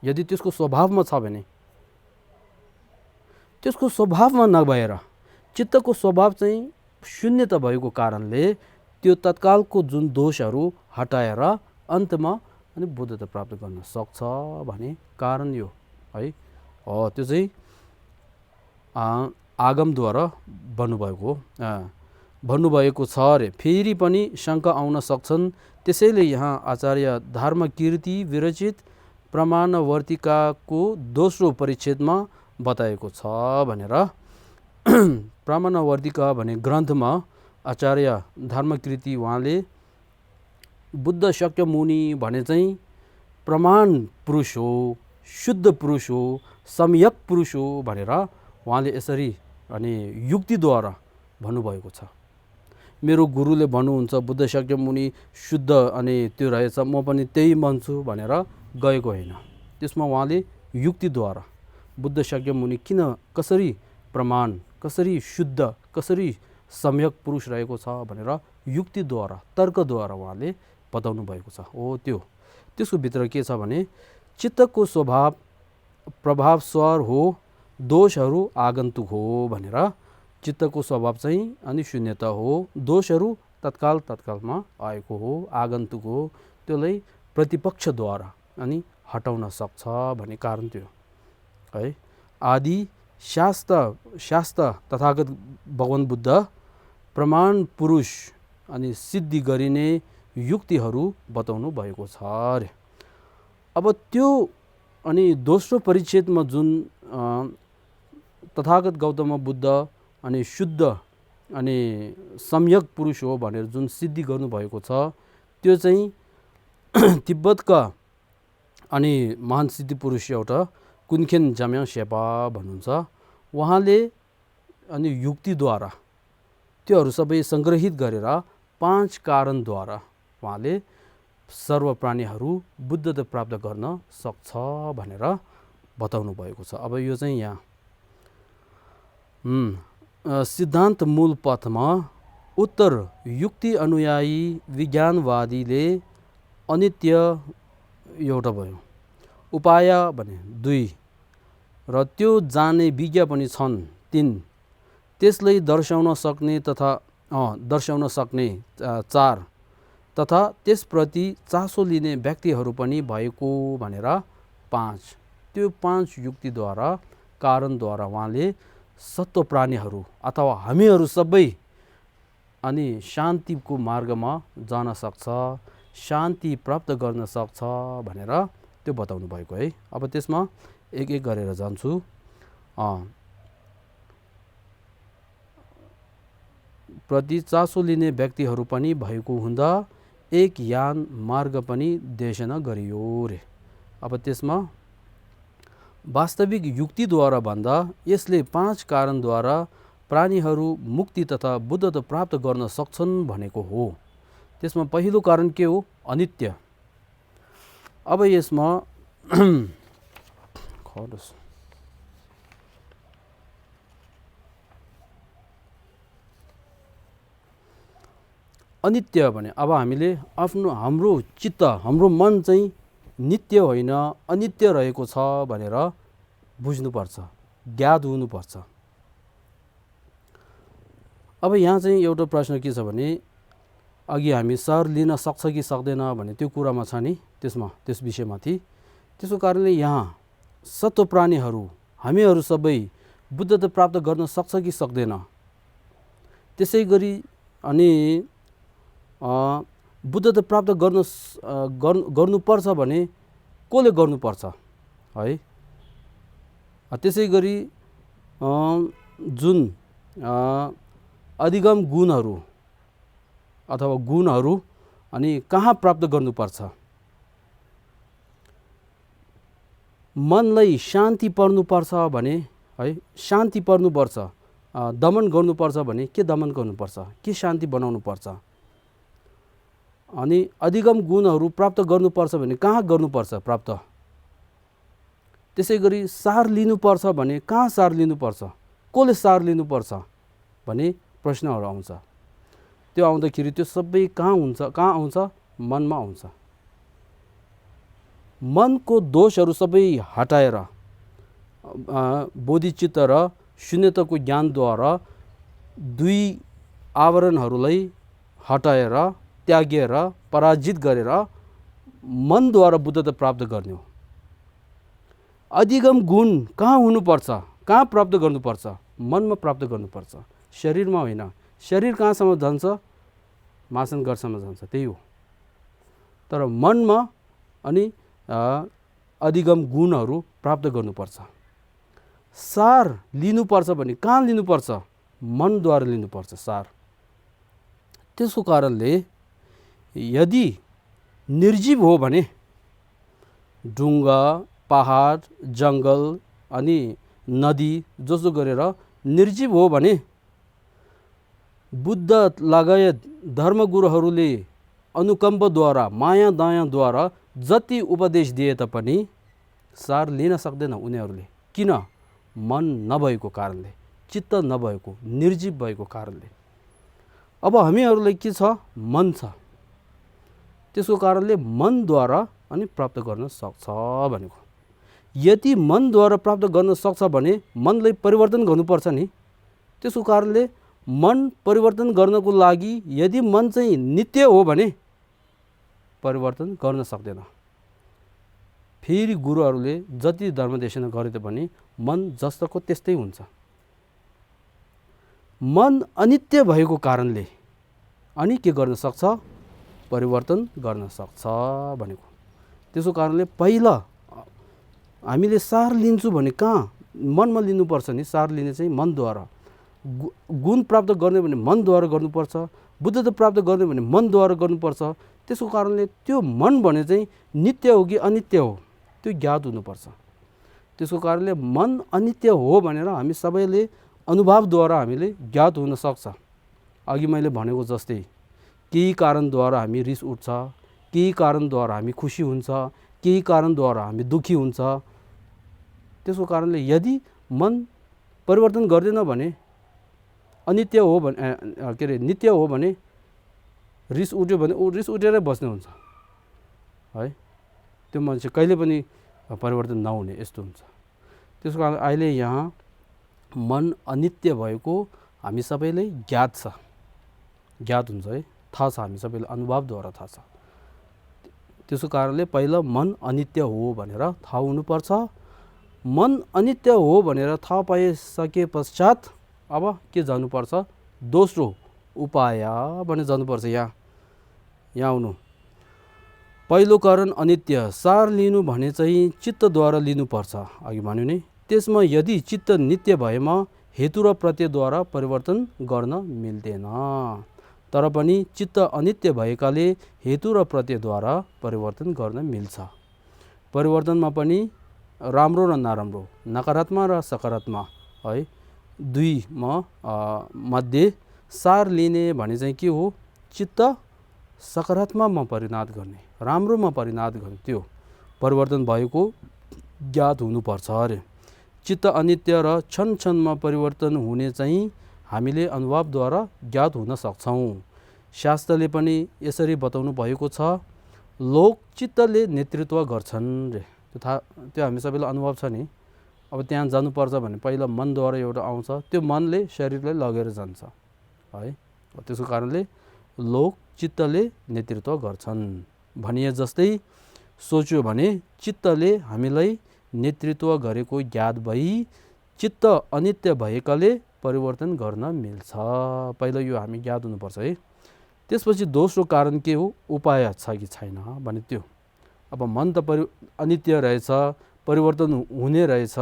A: यदि त्यसको स्वभावमा छ भने, त्यसको स्वभावमा नभएर चित्तको स्वभाव चाहिँ शून्यता भएको कारणले त्यो तत्कालको जुन दोषहरू हटाएर अन्तमा अनि बुद्धता प्राप्त गर्न सक्छ भन्ने कारण यो है। त्यो चाहिँ आगमद्वारा भन्नुभएको छ अरे। फेरि पनि शङ्का आउन सक्छन्। त्यसैले यहाँ आचार्य धर्मकीर्ति विरचित प्रमाणवर्तिकाको दोस्रो परिच्छेदमा बताएको छ भनेर। प्रमाणवर्तिका भन्ने ग्रन्थमा आचार्य धर्मकीर्ति उहाँले बुद्ध शाक्यमुनि भने चाहिँ प्रमाण पुरुष हो, शुद्ध पुरुष हो, सम्यक पुरुष हो भनेर उहाँले यसरी अनि युक्तिद्वारा भन्नुभएको छ। मेरो गुरुले भन्नुहुन्छ बुद्ध शाक्यमुनि शुद्ध अनि त्यो रहेछ, म पनि त्यही मान्छु भनेर गएको होइन। त्यसमा उहाँले युक्तिद्वारा बुद्ध शाक्यमुनि किन, कसरी प्रमाण, कसरी शुद्ध, कसरी सम्यक पुरुष रहेको छ भनेर युक्तिद्वारा, तर्कद्वारा उहाँले बताउनु भएको छ। हो, त्यसको भित्र के छ भने चित्तको स्वभाव प्रभाव स्वर हो, दोषहरू आगन्तुक हो भनेर। चित्तको स्वभाव चाहिँ अनि शून्यता हो, दोषहरू तत्कालमा आएको हो, आगन्तुक हो, त्यसलाई प्रतिपक्षद्वारा अनि हटाउन सक्छ भन्ने कारण त्यो है। आदि शास्त्र तथागत भगवान बुद्ध प्रमाण पुरुष अनि सिद्धि गरिने युक्तिहरू बताउनु भएको छ अरे। अब त्यो अनि दोस्रो परिच्छेदमा जुन तथागत गौतम बुद्ध अनि शुद्ध अनि सम्यक पुरुष हो भनेर जुन सिद्धि गर्नुभएको छ, त्यो चाहिँ तिब्बतका अनि महान सिद्धि पुरुष एउटा कुन्खेन जाम्या शेर्पा भन्नुहुन्छ। उहाँले अनि युक्तिद्वारा त्योहरू सबै सङ्ग्रहित गरेर 5 कारणद्वारा उहाँले सर्व प्राणीहरू बुद्धता प्राप्त गर्न सक्छ भनेर बताउनु भएको छ। अब यो चाहिँ यहाँ सिद्धान्त मूल पथमा उत्तर युक्ति अनुयायी विज्ञानवादीले अनित्य एउटा भयो, उपाय भने 2 र त्यो जाने विज्ञ पनि छन् 3, त्यसलाई दर्शाउन सक्ने 4 तथा त्यसप्रति चासो लिने व्यक्तिहरू पनि भएको भनेर 5। त्यो 5 युक्तिद्वारा, कारणद्वारा उहाँले सत्व प्राणीहरू अथवा हामीहरू सबै अनि शान्तिको मार्गमा जान सक्छ, शान्ति प्राप्त गर्न सक्छ भनेर त्यो बताउनु भएको है। अब त्यसमा एक एक गरेर जान्छु। प्रति चासो लिने व्यक्तिहरू पनि भएको हुँदा एक यान मार्ग पनि देशना गरियो रे। अब त्यसमा वास्तविक युक्तिद्वारा भन्दा यसले 5 कारणद्वारा प्राणीहरू मुक्ति तथा बुद्धत्व प्राप्त गर्न सक्छन् भनेको हो। त्यसमा पहिलो कारण के हो? अनित्य। अब यसमा अनित्य भने अब हामीले हाम्रो चित्त, हाम्रो मन चाहिँ नित्य होइन अनित्य रहेको छ भनेर बुझ्नुपर्छ, ज्ञात हुनुपर्छ। अब यहाँ चाहिँ एउटा प्रश्न के छ भने अघि हामी सर लिन सक्छ कि सक्दैन भने त्यो कुरामा छ नि, त्यस विषयमाथि। त्यसको कारणले यहाँ सत्व प्राणीहरू हामीहरू सबै बुद्धत्व प्राप्त गर्न सक्छ कि सक्दैन। त्यसै गरी अनि बुद्धत्व प्राप्त गर्नुपर्छ भने कसले गर्नुपर्छ है। त्यसै गरी जुन अधिगम गुणहरू अथवा गुणहरू अनि कहाँ प्राप्त गर्नुपर्छ? मनलाई शान्ति पर्नुपर्छ भने है, शान्ति पर्नुपर्छ, दमन गर्नुपर्छ भने के दमन गर्नुपर्छ, के शान्ति बनाउनुपर्छ? अनि अधिगम गुणहरू प्राप्त गर्नुपर्छ भने कहाँ गर्नुपर्छ प्राप्त? त्यसै गरी सार लिनुपर्छ भने कहाँ सार लिनुपर्छ, कसले सार लिनुपर्छ भने प्रश्नहरू आउँछ। त्यो आउँदाखेरि त्यो सबै कहाँ हुन्छ, कहाँ आउँछ? मनमा आउँछ। मनको दोषहरू सबै हटाएर बोधिचित्त र शून्यताको ज्ञानद्वारा दुई आवरणहरूलाई हटाएर त्यागेर पराजित गरेर मनद्वारा बुद्धत्व प्राप्त गर्ने हो। अधिगम गुण कहाँ हुनुपर्छ, कहाँ प्राप्त गर्नुपर्छ? मनमा प्राप्त गर्नुपर्छ, शरीरमा होइन। शरीर कहाँसम्म जान्छ? मासन घरसम्म जान्छ, त्यही हो। तर मनमा अनि अधिगम गुणहरू प्राप्त गर्नुपर्छ। सार लिनुपर्छ भने कहाँ लिनुपर्छ? मनद्वारा लिनुपर्छ सार। त्यसको कारणले यदि निर्जीव हो भने ढुङ्गा, पहाड, जङ्गल अनि नदी जसो गरेर निर्जीव हो भने बुद्ध लगायत धर्मगुरुहरूले अनुकम्पद्वारा, माया दयाद्वारा जति उपदेश दिए तापनि सार लिन सक्दैन उनीहरूले। किन? मन नभएको कारणले, चित्त नभएको, निर्जीव भएको कारणले। अब हामीहरूलाई के छ? मन छ। त्यसको कारणले मनद्वारा अनि प्राप्त गर्न सक्छ भनेको। यदि मनद्वारा प्राप्त गर्न सक्छ भने मनलाई परिवर्तन गर्नुपर्छ नि। त्यसको कारणले मन परिवर्तन गर्नको लागि यदि मन चाहिँ नित्य हो भने परिवर्तन गर्न सक्दैन। फेरि गुरुहरूले जति धर्मदेशना गरे तापनि मन जस्तोको त्यस्तै हुन्छ। मन अनित्य भएको कारणले अनि के गर्न सक्छ? परिवर्तन गर्न सक्छ भनेको। त्यसको कारणले पहिला हामीले सार लिन्छु भने कहाँ? मनमा लिनुपर्छ नि। सार लिने चाहिँ मनद्वारा। गुण प्राप्त गर्ने भने मनद्वारा गर्नुपर्छ। बुद्धत्व प्राप्त गर्ने भने मनद्वारा गर्नुपर्छ। त्यसको कारणले त्यो मन भने चाहिँ नित्य हो कि अनित्य हो त्यो ज्ञात हुनुपर्छ। त्यसको कारणले मन अनित्य हो भनेर हामी सबैले अनुभवद्वारा हामीले ज्ञात हुन सक्छ। अघि मैले भनेको जस्तै केही कारणद्वारा हामी रिस उठ्छ, केही कारणद्वारा हामी खुसी हुन्छ, केही कारणद्वारा हामी दुखी हुन्छ। त्यसको कारणले यदि मन परिवर्तन गर्दैन भने अनित्य हो भने के अरे नित्य हो भने रिस उठ्यो भने रिस उठेरै बस्ने हुन्छ है। त्यो मान्छे कहिले पनि परिवर्तन नहुने यस्तो हुन्छ। त्यसको कारण अहिले यहाँ मन अनित्य भएको हामी सबैलाई ज्ञात छ, ज्ञात हुन्छ है, थाहा छ, हामी सबैलाई अनुभवद्वारा थाहा छ। त्यसको कारणले पहिला मन अनित्य हो भनेर थाहा हुनुपर्छ। मन अनित्य हो भनेर थाहा पाइसके पश्चात अब के जानुपर्छ? दोस्रो उपाय भने जानुपर्छ। यहाँ आउनु। पहिलो कारण अनित्य। सार लिनु भने चाहिँ चित्तद्वारा लिनुपर्छ। अघि भन्यो नि। त्यसमा यदि चित्त नित्य भएमा हेतु र प्रत्ययद्वारा परिवर्तन गर्न मिल्दैन। तर पनि चित्त अनित्य भएकाले हेतु र प्रत्ययद्वारा परिवर्तन गर्न मिल्छ। परिवर्तनमा पनि राम्रो र नराम्रो, नकारात्मक र सकारात्मक है दुईमा मध्ये सार लिने भने चाहिँ के हो, चित्त सकारात्मकमा परिणत गर्ने, राम्रोमा परिणत गर्ने, त्यो परिवर्तन भएको ज्ञात हुनुपर्छ अरे। चित्त अनित्य र क्षण क्षणमा परिवर्तन हुने चाहिँ हामीले अनुभवद्वारा ज्ञात हुन सक्छौँ। शास्त्रले पनि यसरी बताउनु भएको छ, लोक चित्तले नेतृत्व गर्छन् रे। त्यो हामी सबैलाई अनुभव छ नि। अब त्यहाँ जानुपर्छ भने पहिला मनद्वारा एउटा आउँछ, त्यो मनले शरीरलाई लगेर जान्छ है। त्यसको कारणले लोक चित्तले नेतृत्व गर्छन् भनिए जस्तै सोच्यो भने चित्तले हामीलाई नेतृत्व गरेको ज्ञात भई चित्त अनित्य भएकाले परिवर्तन गर्न मिल्छ। पहिला यो हामी ज्ञात हुनुपर्छ है। त्यसपछि दोस्रो कारण के हो, उपाय छ कि छैन भने त्यो। अब मन त अनित्य रहेछ, परिवर्तन हुने रहेछ।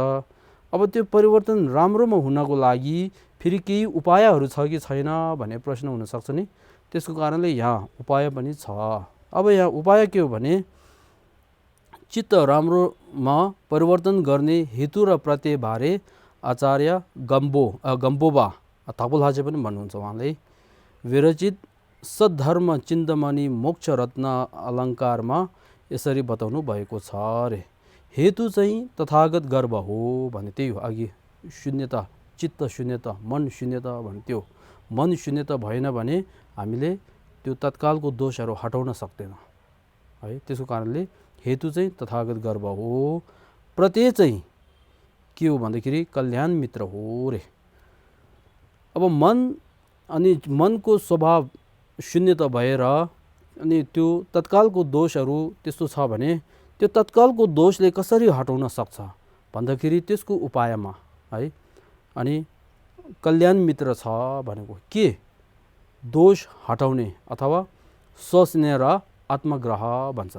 A: अब त्यो परिवर्तन राम्रोमा हुनको लागि फेरि केही उपायहरू छ कि छैन भन्ने प्रश्न हुनसक्छ नि। त्यसको कारणले यहाँ उपाय पनि छ। अब यहाँ उपाय के हो भने चित्त राम्रोमा परिवर्तन गर्ने हेतु र प्रत्ययबारे आचार्य गम्बोबा थकुलहाजे पनि भन्नुहुन्छ। उहाँले विरचित सद्धर्म चिन्तामणि मोक्ष रत्न अलङ्कारमा यसरी बताउनु भएको छ अरे। हेतु चाहिँ तथागत गर्व हो भने त्यही हो। अघि शून्यता, चित्त शून्यता, मन शून्यता भने त्यो मन शून्यता भएन भने हामीले त्यो तत्कालको दोषहरू हटाउन सक्दैन है। त्यसको कारणले हेतु चाहिँ तथागत गर्व हो। प्रत्यय चाहिँ के हो भन्दाखेरि कल्याण मित्र हो रे। अब मन अनि मनको स्वभाव शून्यता भएर अनि त्यो तत्कालको दोषहरू त्यस्तो छ भने त्यो तत्कालको दोषले कसरी हटाउन सक्छ भन्दाखेरि त्यसको उपायमा है। अनि कल्याण मित्र छ भनेको के, दोष हटाउने अथवा सोच्ने र आत्मग्रह भन्छ।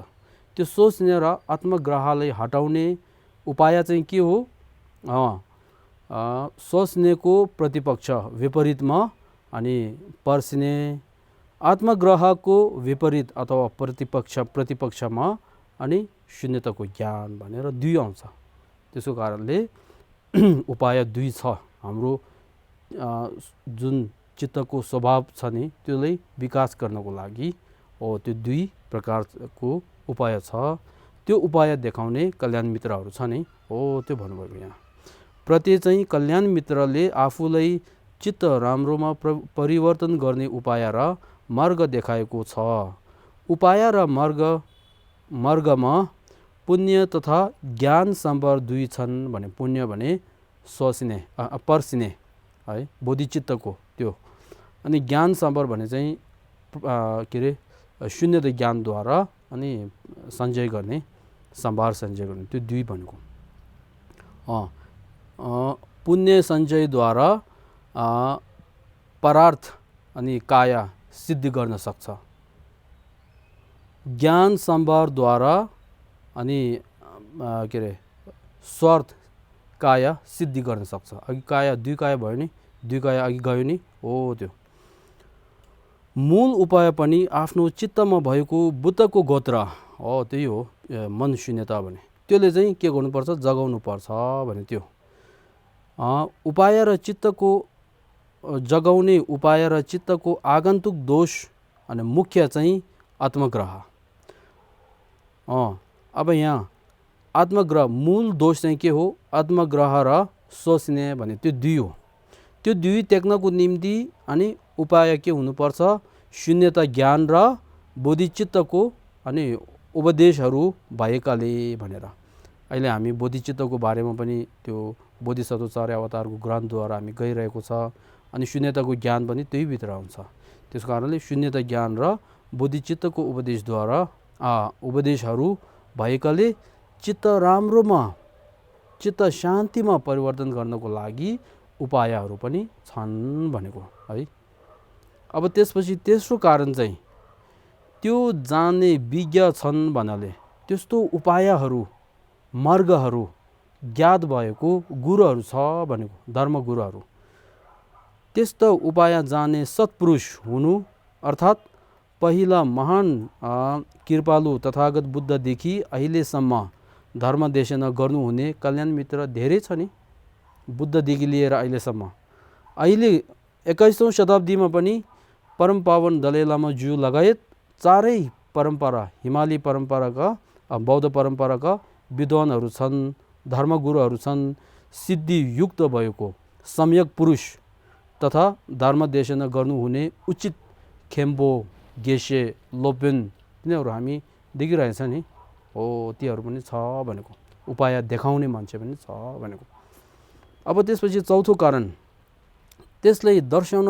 A: त्यो सोच्ने र आत्मग्रहलाई हटाउने उपाय चाहिँ के हो, सोच्नेको प्रतिपक्ष विपरीतमा अनि पर्सिने, आत्मग्रहको विपरीत अथवा प्रतिपक्षमा अनि शून्यताको ज्ञान भनेर दुई आउँछ। त्यसको कारणले उपाय दुई छ। हाम्रो जुन चित्तको स्वभाव छ नि त्यसलाई विकास गर्नको लागि त्यो दुई प्रकारको उपाय छ। त्यो उपाय देखाउने कल्याण मित्रहरू छ नि हो, त्यो भन्नुभएको यहाँ। प्रत्यय चाहिँ कल्याण मित्रले आफूलाई चित्त राम्रोमा परिवर्तन गर्ने उपाय र मार्ग देखाएको छ। उपाय र मार्गमा पुण्य तथा ज्ञान सम्बर दुई छन् भने पुण्य भने सोच्ने पर्सिने है बोधिचित्तको त्यो, अनि ज्ञान सम्बर भने चाहिँ के अरे शून्यता ज्ञानद्वारा अनि सञ्चय गर्ने, सम्भार सञ्चय गर्ने, त्यो दुई भनेको। पुण्य सञ्चयद्वारा परार्थ अनि काया सिद्धि गर्न सक्छ। ज्ञान सम्भारद्वारा अनि के अरे स्वार्थ काया सिद्धि गर्न सक्छ। अघि काया दुई काया भयो नि, दुई काया अघि गयो नि हो। त्यो मूल उपाय पनि आफ्नो चित्तमा भएको बुद्धको गोत्र हो, त्यही हो मन शून्यता भने। त्यसले चाहिँ के गर्नुपर्छ, जगाउनु पर्छ भने त्यो उपाय र चित्तको जगाउने उपाय र चित्तको आगन्तुक दोष अनि मुख्य चाहिँ आत्मग्रह। अब यहाँ आत्मग्रह मूल दोष चाहिँ के हो, आत्मग्रह र सोच्ने भने त्यो दुई हो। त्यो दुई टेक्नको निम्ति अनि उपाय के हुनुपर्छ, शून्यता ज्ञान र बोधिचित्तको अनि उपदेशहरू भएकाले भनेर। अहिले हामी बोधिचित्तको बारेमा पनि त्यो बोधिसत्व चार अवतारको ग्रन्थद्वारा हामी गइरहेको छ। अनि शून्यताको ज्ञान पनि त्यही भित्र आउँछ। त्यस कारणले शून्यता ज्ञान र बोधिचित्तको उपदेशद्वारा उपदेशहरू भएकाले चित्त राम्रोमा, चित्त शान्तिमा परिवर्तन गर्नको लागि उपायहरू पनि छन् भनेको है। अब त्यसपछि तेस्रो कारण चाहिँ त्यो जान्ने विज्ञ छन् भन्नाले त्यस्तो उपायहरू मार्गहरू ज्ञात भएको गुरुहरू छ भनेको, धर्म गुरुहरू। त्यस्तो उपाय जाने सत्पुरुष हुनु अर्थात् पहिला महान कृपालु तथागत बुद्धदेखि अहिलेसम्म धर्म देशना गर्नुहुने कल्याण मित्र धेरै छ नि। बुद्धदेखि लिएर अहिलेसम्म, अहिले 21औं शताब्दीमा पनि परम पावन दलाई लामा ज्यू लगायत चारै परम्परा, हिमाली परम्पराका बौद्ध परम्पराका विद्वानहरू छन्, धर्मगुरुहरू छन्, सिद्धियुक्त भएको सम्यक पुरुष तथा धर्म देशना गर्नुहुने उचित खेम्बो, गेसे, लोपेन तिनीहरू हामी देखिरहेछ नि। हो तीहरू पनि छ भनेको, उपाय देखाउने मान्छे पनि छ भनेको। अब त्यसपछि चौथो कारण, त्यसलाई दर्शाउन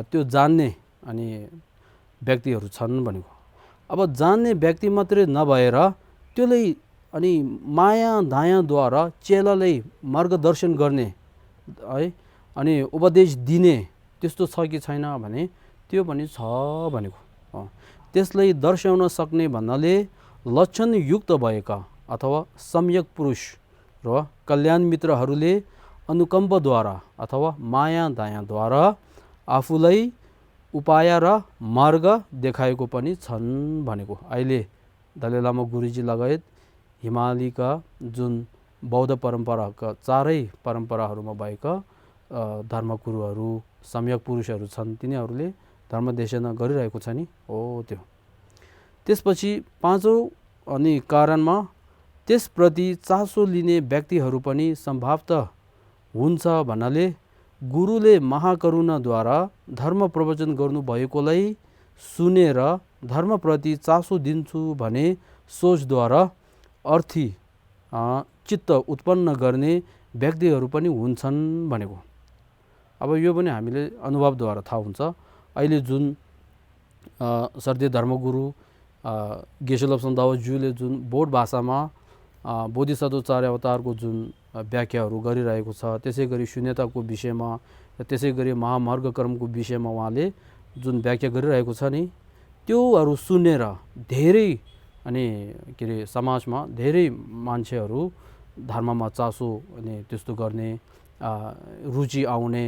A: त्यो जान्ने अनि व्यक्तिहरू छन् भनेको। अब जान्ने व्यक्ति मात्रै नभएर त्यसलाई अनि माया दयाद्वारा चेलालाई मार्गदर्शन गर्ने है अनि उपदेश दिने त्यस्तो छ कि छैन भने त्यो पनि छ भनेको। त्यसलाई दर्शाउन सक्ने भन्नाले लक्षणयुक्त भएका अथवा सम्यक पुरुष र कल्याण मित्रहरूले अनुकम्पद्वारा अथवा माया दयाद्वारा आफूलाई उपाय र मार्ग देखाएको पनि छन् भनेको। अहिले दलाई लामा गुरुजी लगायत हिमालीका जुन बौद्ध परम्पराका चारै परम्पराहरूमा भएका धर्मगुरुहरू, सम्यक पुरुषहरू छन्, तिनीहरूले धर्म देशना गरिरहेको छ नि। हो त्यो। त्यसपछि पाँचौँ अनि कारणमा त्यसप्रति चासो लिने व्यक्तिहरू पनि सम्भवतः हुन्छ भन्नाले गुरुले महाकरुणाद्वारा धर्म प्रवचन गर्नुभएकोलाई सुनेर धर्मप्रति चासो दिन्छु भने सोचद्वारा अर्थी चित्त उत्पन्न गर्ने व्यक्तिहरू पनि हुन्छन् भनेको। अब यो पनि हामीले अनुभवद्वारा थाहा हुन्छ। अहिले जुन सर्दीय धर्मगुरु गेशे लोब्सोन दावा ज्यूले जुन बोड भाषामा बोधिसत्व चार अवतारको जुन व्याख्याहरू गरिरहेको छ, त्यसै गरी शून्यताको विषयमा, त्यसै गरी महामार्ग क्रमको विषयमा उहाँले जुन व्याख्या गरिरहेको छ नि, त्योहरू सुनेर धेरै अनि के अरे समाजमा धेरै मान्छेहरू धर्ममा चासो अनि त्यस्तो गर्ने, रुचि आउने,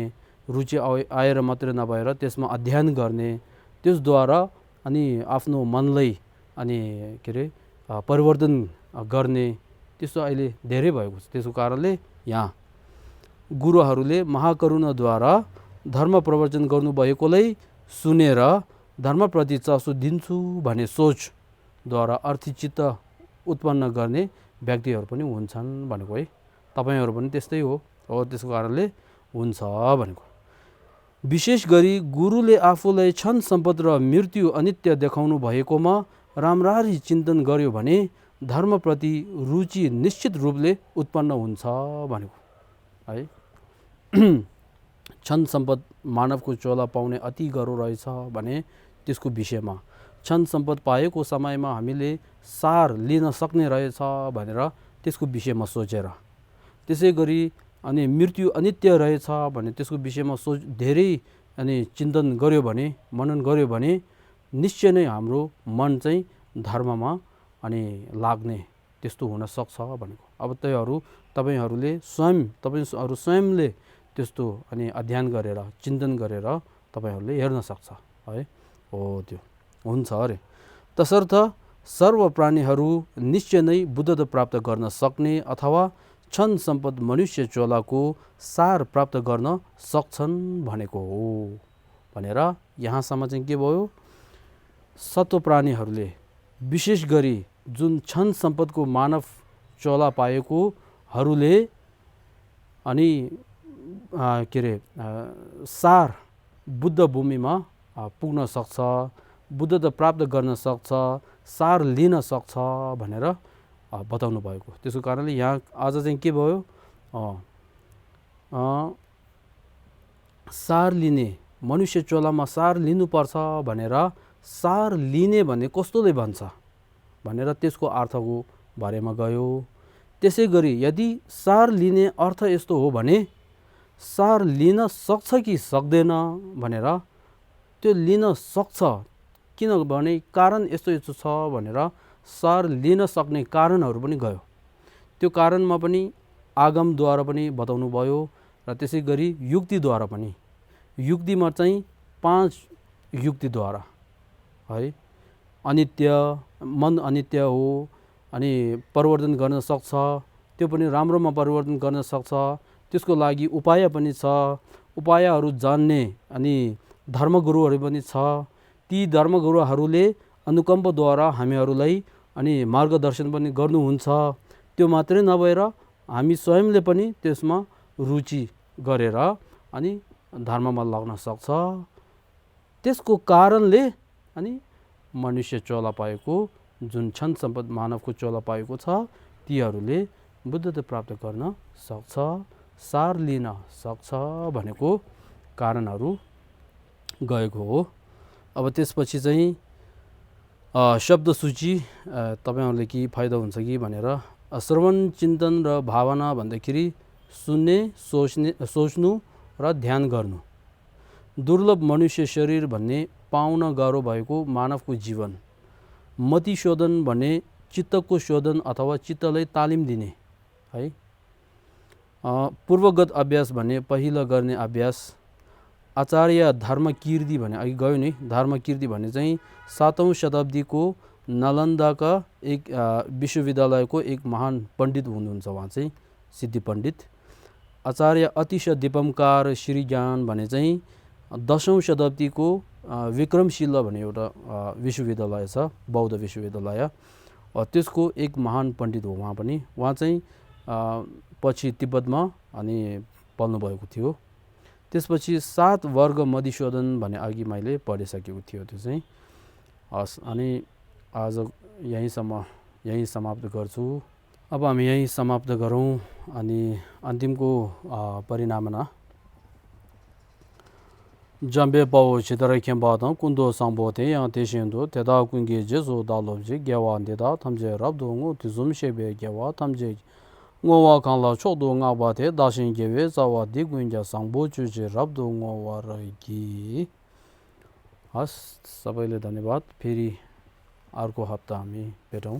A: रुचि आएर मात्रै नभएर त्यसमा अध्ययन गर्ने, त्यसद्वारा अनि आफ्नो मनलाई अनि के अरे परिवर्तन गर्ने, त्यस्तो अहिले धेरै भएको छ। त्यसको कारणले यहाँ गुरुहरूले महाकरुणाद्वारा धर्म प्रवचन गर्नुभएकोलाई सुनेर धर्मप्रति चासो दिन्छु भन्ने सोचद्वारा अर्थचित्त उत्पन्न गर्ने व्यक्तिहरू पनि हुन्छन् भनेको है। तपाईँहरू पनि त्यस्तै हो। त्यसको कारणले हुन्छ भनेको। विशेष गरी गुरुले आफूलाई क्षण सम्पद र मृत्यु अनित्य देखाउनु भएकोमा राम्ररी चिन्तन गर्यो भने धर्मप्रति रुचि निश्चित रूपले उत्पन्न हुन्छ भनेको है। क्षण सम्पद मानवको चोला पाउने अति गाह्रो रहेछ भने त्यसको विषयमा, क्षण सम्पद पाएको समयमा हामीले सार लिन सक्ने रहेछ भनेर त्यसको विषयमा सोचेर, त्यसै गरी अनि मृत्यु अनित्य रहेछ भने त्यसको विषयमा धेरै अनि चिन्तन गर्यो भने, मनन गर्यो भने निश्चय नै हाम्रो मन चाहिँ धर्ममा अनि लाग्ने त्यस्तो हुन सक्छ भनेको। अब तपाईँहरूले स्वयंले त्यस्तो अनि अध्ययन गरेर, चिन्तन गरेर तपाईँहरूले हेर्न सक्छ है। हो त्यो हुन्छ अरे। तसर्थ सर्व प्राणीहरू निश्चय नै बुद्धत्व प्राप्त गर्न सक्ने अथवा क्षण सम्पद मनुष्य चोलाको सार प्राप्त गर्न सक्छन् भनेको हो भनेर यहाँसम्म चाहिँ के भयो, सत्व प्राणीहरूले विशेष गरी जुन क्षण सम्पदको मानव चोला पाएकोहरूले अनि के अरे सार बुद्ध भूमिमा पुग्न सक्छ, बुद्धत्व प्राप्त गर्न सक्छ, सार लिन सक्छ भनेर बताउनु भएको। त्यसको कारणले यहाँ आज चाहिँ के भयो, सार लिने, मनुष्य चोलामा सार लिनुपर्छ भनेर सार लिने भन्ने कस्तोले भन्छ भनेर त्यसको अर्थको बारेमा गयो। त्यसै गरी यदि सार लिने अर्थ यस्तो हो भने सार लिन सक्छ कि सक्दैन भनेर, त्यो लिन सक्छ किनभने कारण यस्तो यस्तो छ भनेर सार लिन सक्ने कारणहरू पनि गयो। त्यो कारणमा पनि आगमद्वारा पनि बताउनु भयो, र त्यसै गरी युक्तिद्वारा पनि युक्तिमा चाहिँ 5 युक्तिद्वारा है अनित्य मन अनित्य हो अनि परिवर्तन गर्न सक्छ, त्यो पनि राम्रोमा परिवर्तन गर्न सक्छ, त्यसको लागि उपाय पनि छ, उपायहरू जान्ने अनि धर्मगुरुहरू पनि छ। ती धर्मगुरुहरूले अनुकम्पद्वारा हामीहरूलाई अनि मार्गदर्शन पनि गर्नुहुन्छ। त्यो मात्रै नभएर हामी स्वयंले पनि त्यसमा रुचि गरेर अनि धर्ममा लाग्न सक्छ। त्यसको कारणले अनि मनुष्य चोला पाएको जुन छन् सम्पद मानवको चोला पाएको छ तीहरूले बुद्धता प्राप्त गर्न सक्छ, सार लिन सक्छ भनेको कारणहरू गएको हो। अब त्यसपछि चाहिँ शब्द सूची तपाईहरुले के फाइदा हुन्छ कि भनेर श्रवण चिन्तन र भावना भन्दाखेरि सुन्ने, सोच्नु र ध्यान गर्नु। दुर्लभ मनुष्य शरीर भन्ने पाउन गाह्रो भएको मानवको जीवन। मति शोधन भने चित्तको शोधन अथवा चित्तलाई तालिम दिने है। पूर्वगत अभ्यास भने पहिला गर्ने अभ्यास। आचार्य धर्मकीर्ति भने अघि गयो नि, धर्मकीर्ति भने चाहिँ 7औं शताब्दीको नालन्दाका एक विश्वविद्यालयको एक महान पण्डित हुनुहुन्छ, उहाँ चाहिँ सिद्धि पण्डित। आचार्य अतिश दीपमकार श्रीज्ञान भने चाहिँ 10औं शताब्दीको विक्रमशिला भन्ने एउटा विश्वविद्यालय छ, बौद्ध विश्वविद्यालय, त्यसको एक महान पण्डित हो उहाँ पनि। उहाँ चाहिँ पछि तिब्बतमा अनि पल्नु भएको थियो। त्यसपछि 7 वर्ग मधुसूदन भने अघि मैले पढिसकेको थियो त्यो चाहिँ। हस्, अनि आज यही समाप्त गर्छु। अब हामी यही समाप्त गरौँ अनि अन्तिमको परिणामना जम्बे पाओ छितरै खेम्बादं कुन्दो संबोथे या तेशेन्दो तेदा कुंगे जेजो दालोबजे गेवा देदा थमजे रबदो ngो तिजुम शेबे गेवा थमजे ngोवा खाला छोदो ngaबाथे दाशिन गेवे जावा दिगुन्जा संबो जुजे रबदो ngोवा रगी। हस्, सबैले धन्यवाद। फेरि अर्को हप्ता हामी भेटौँ।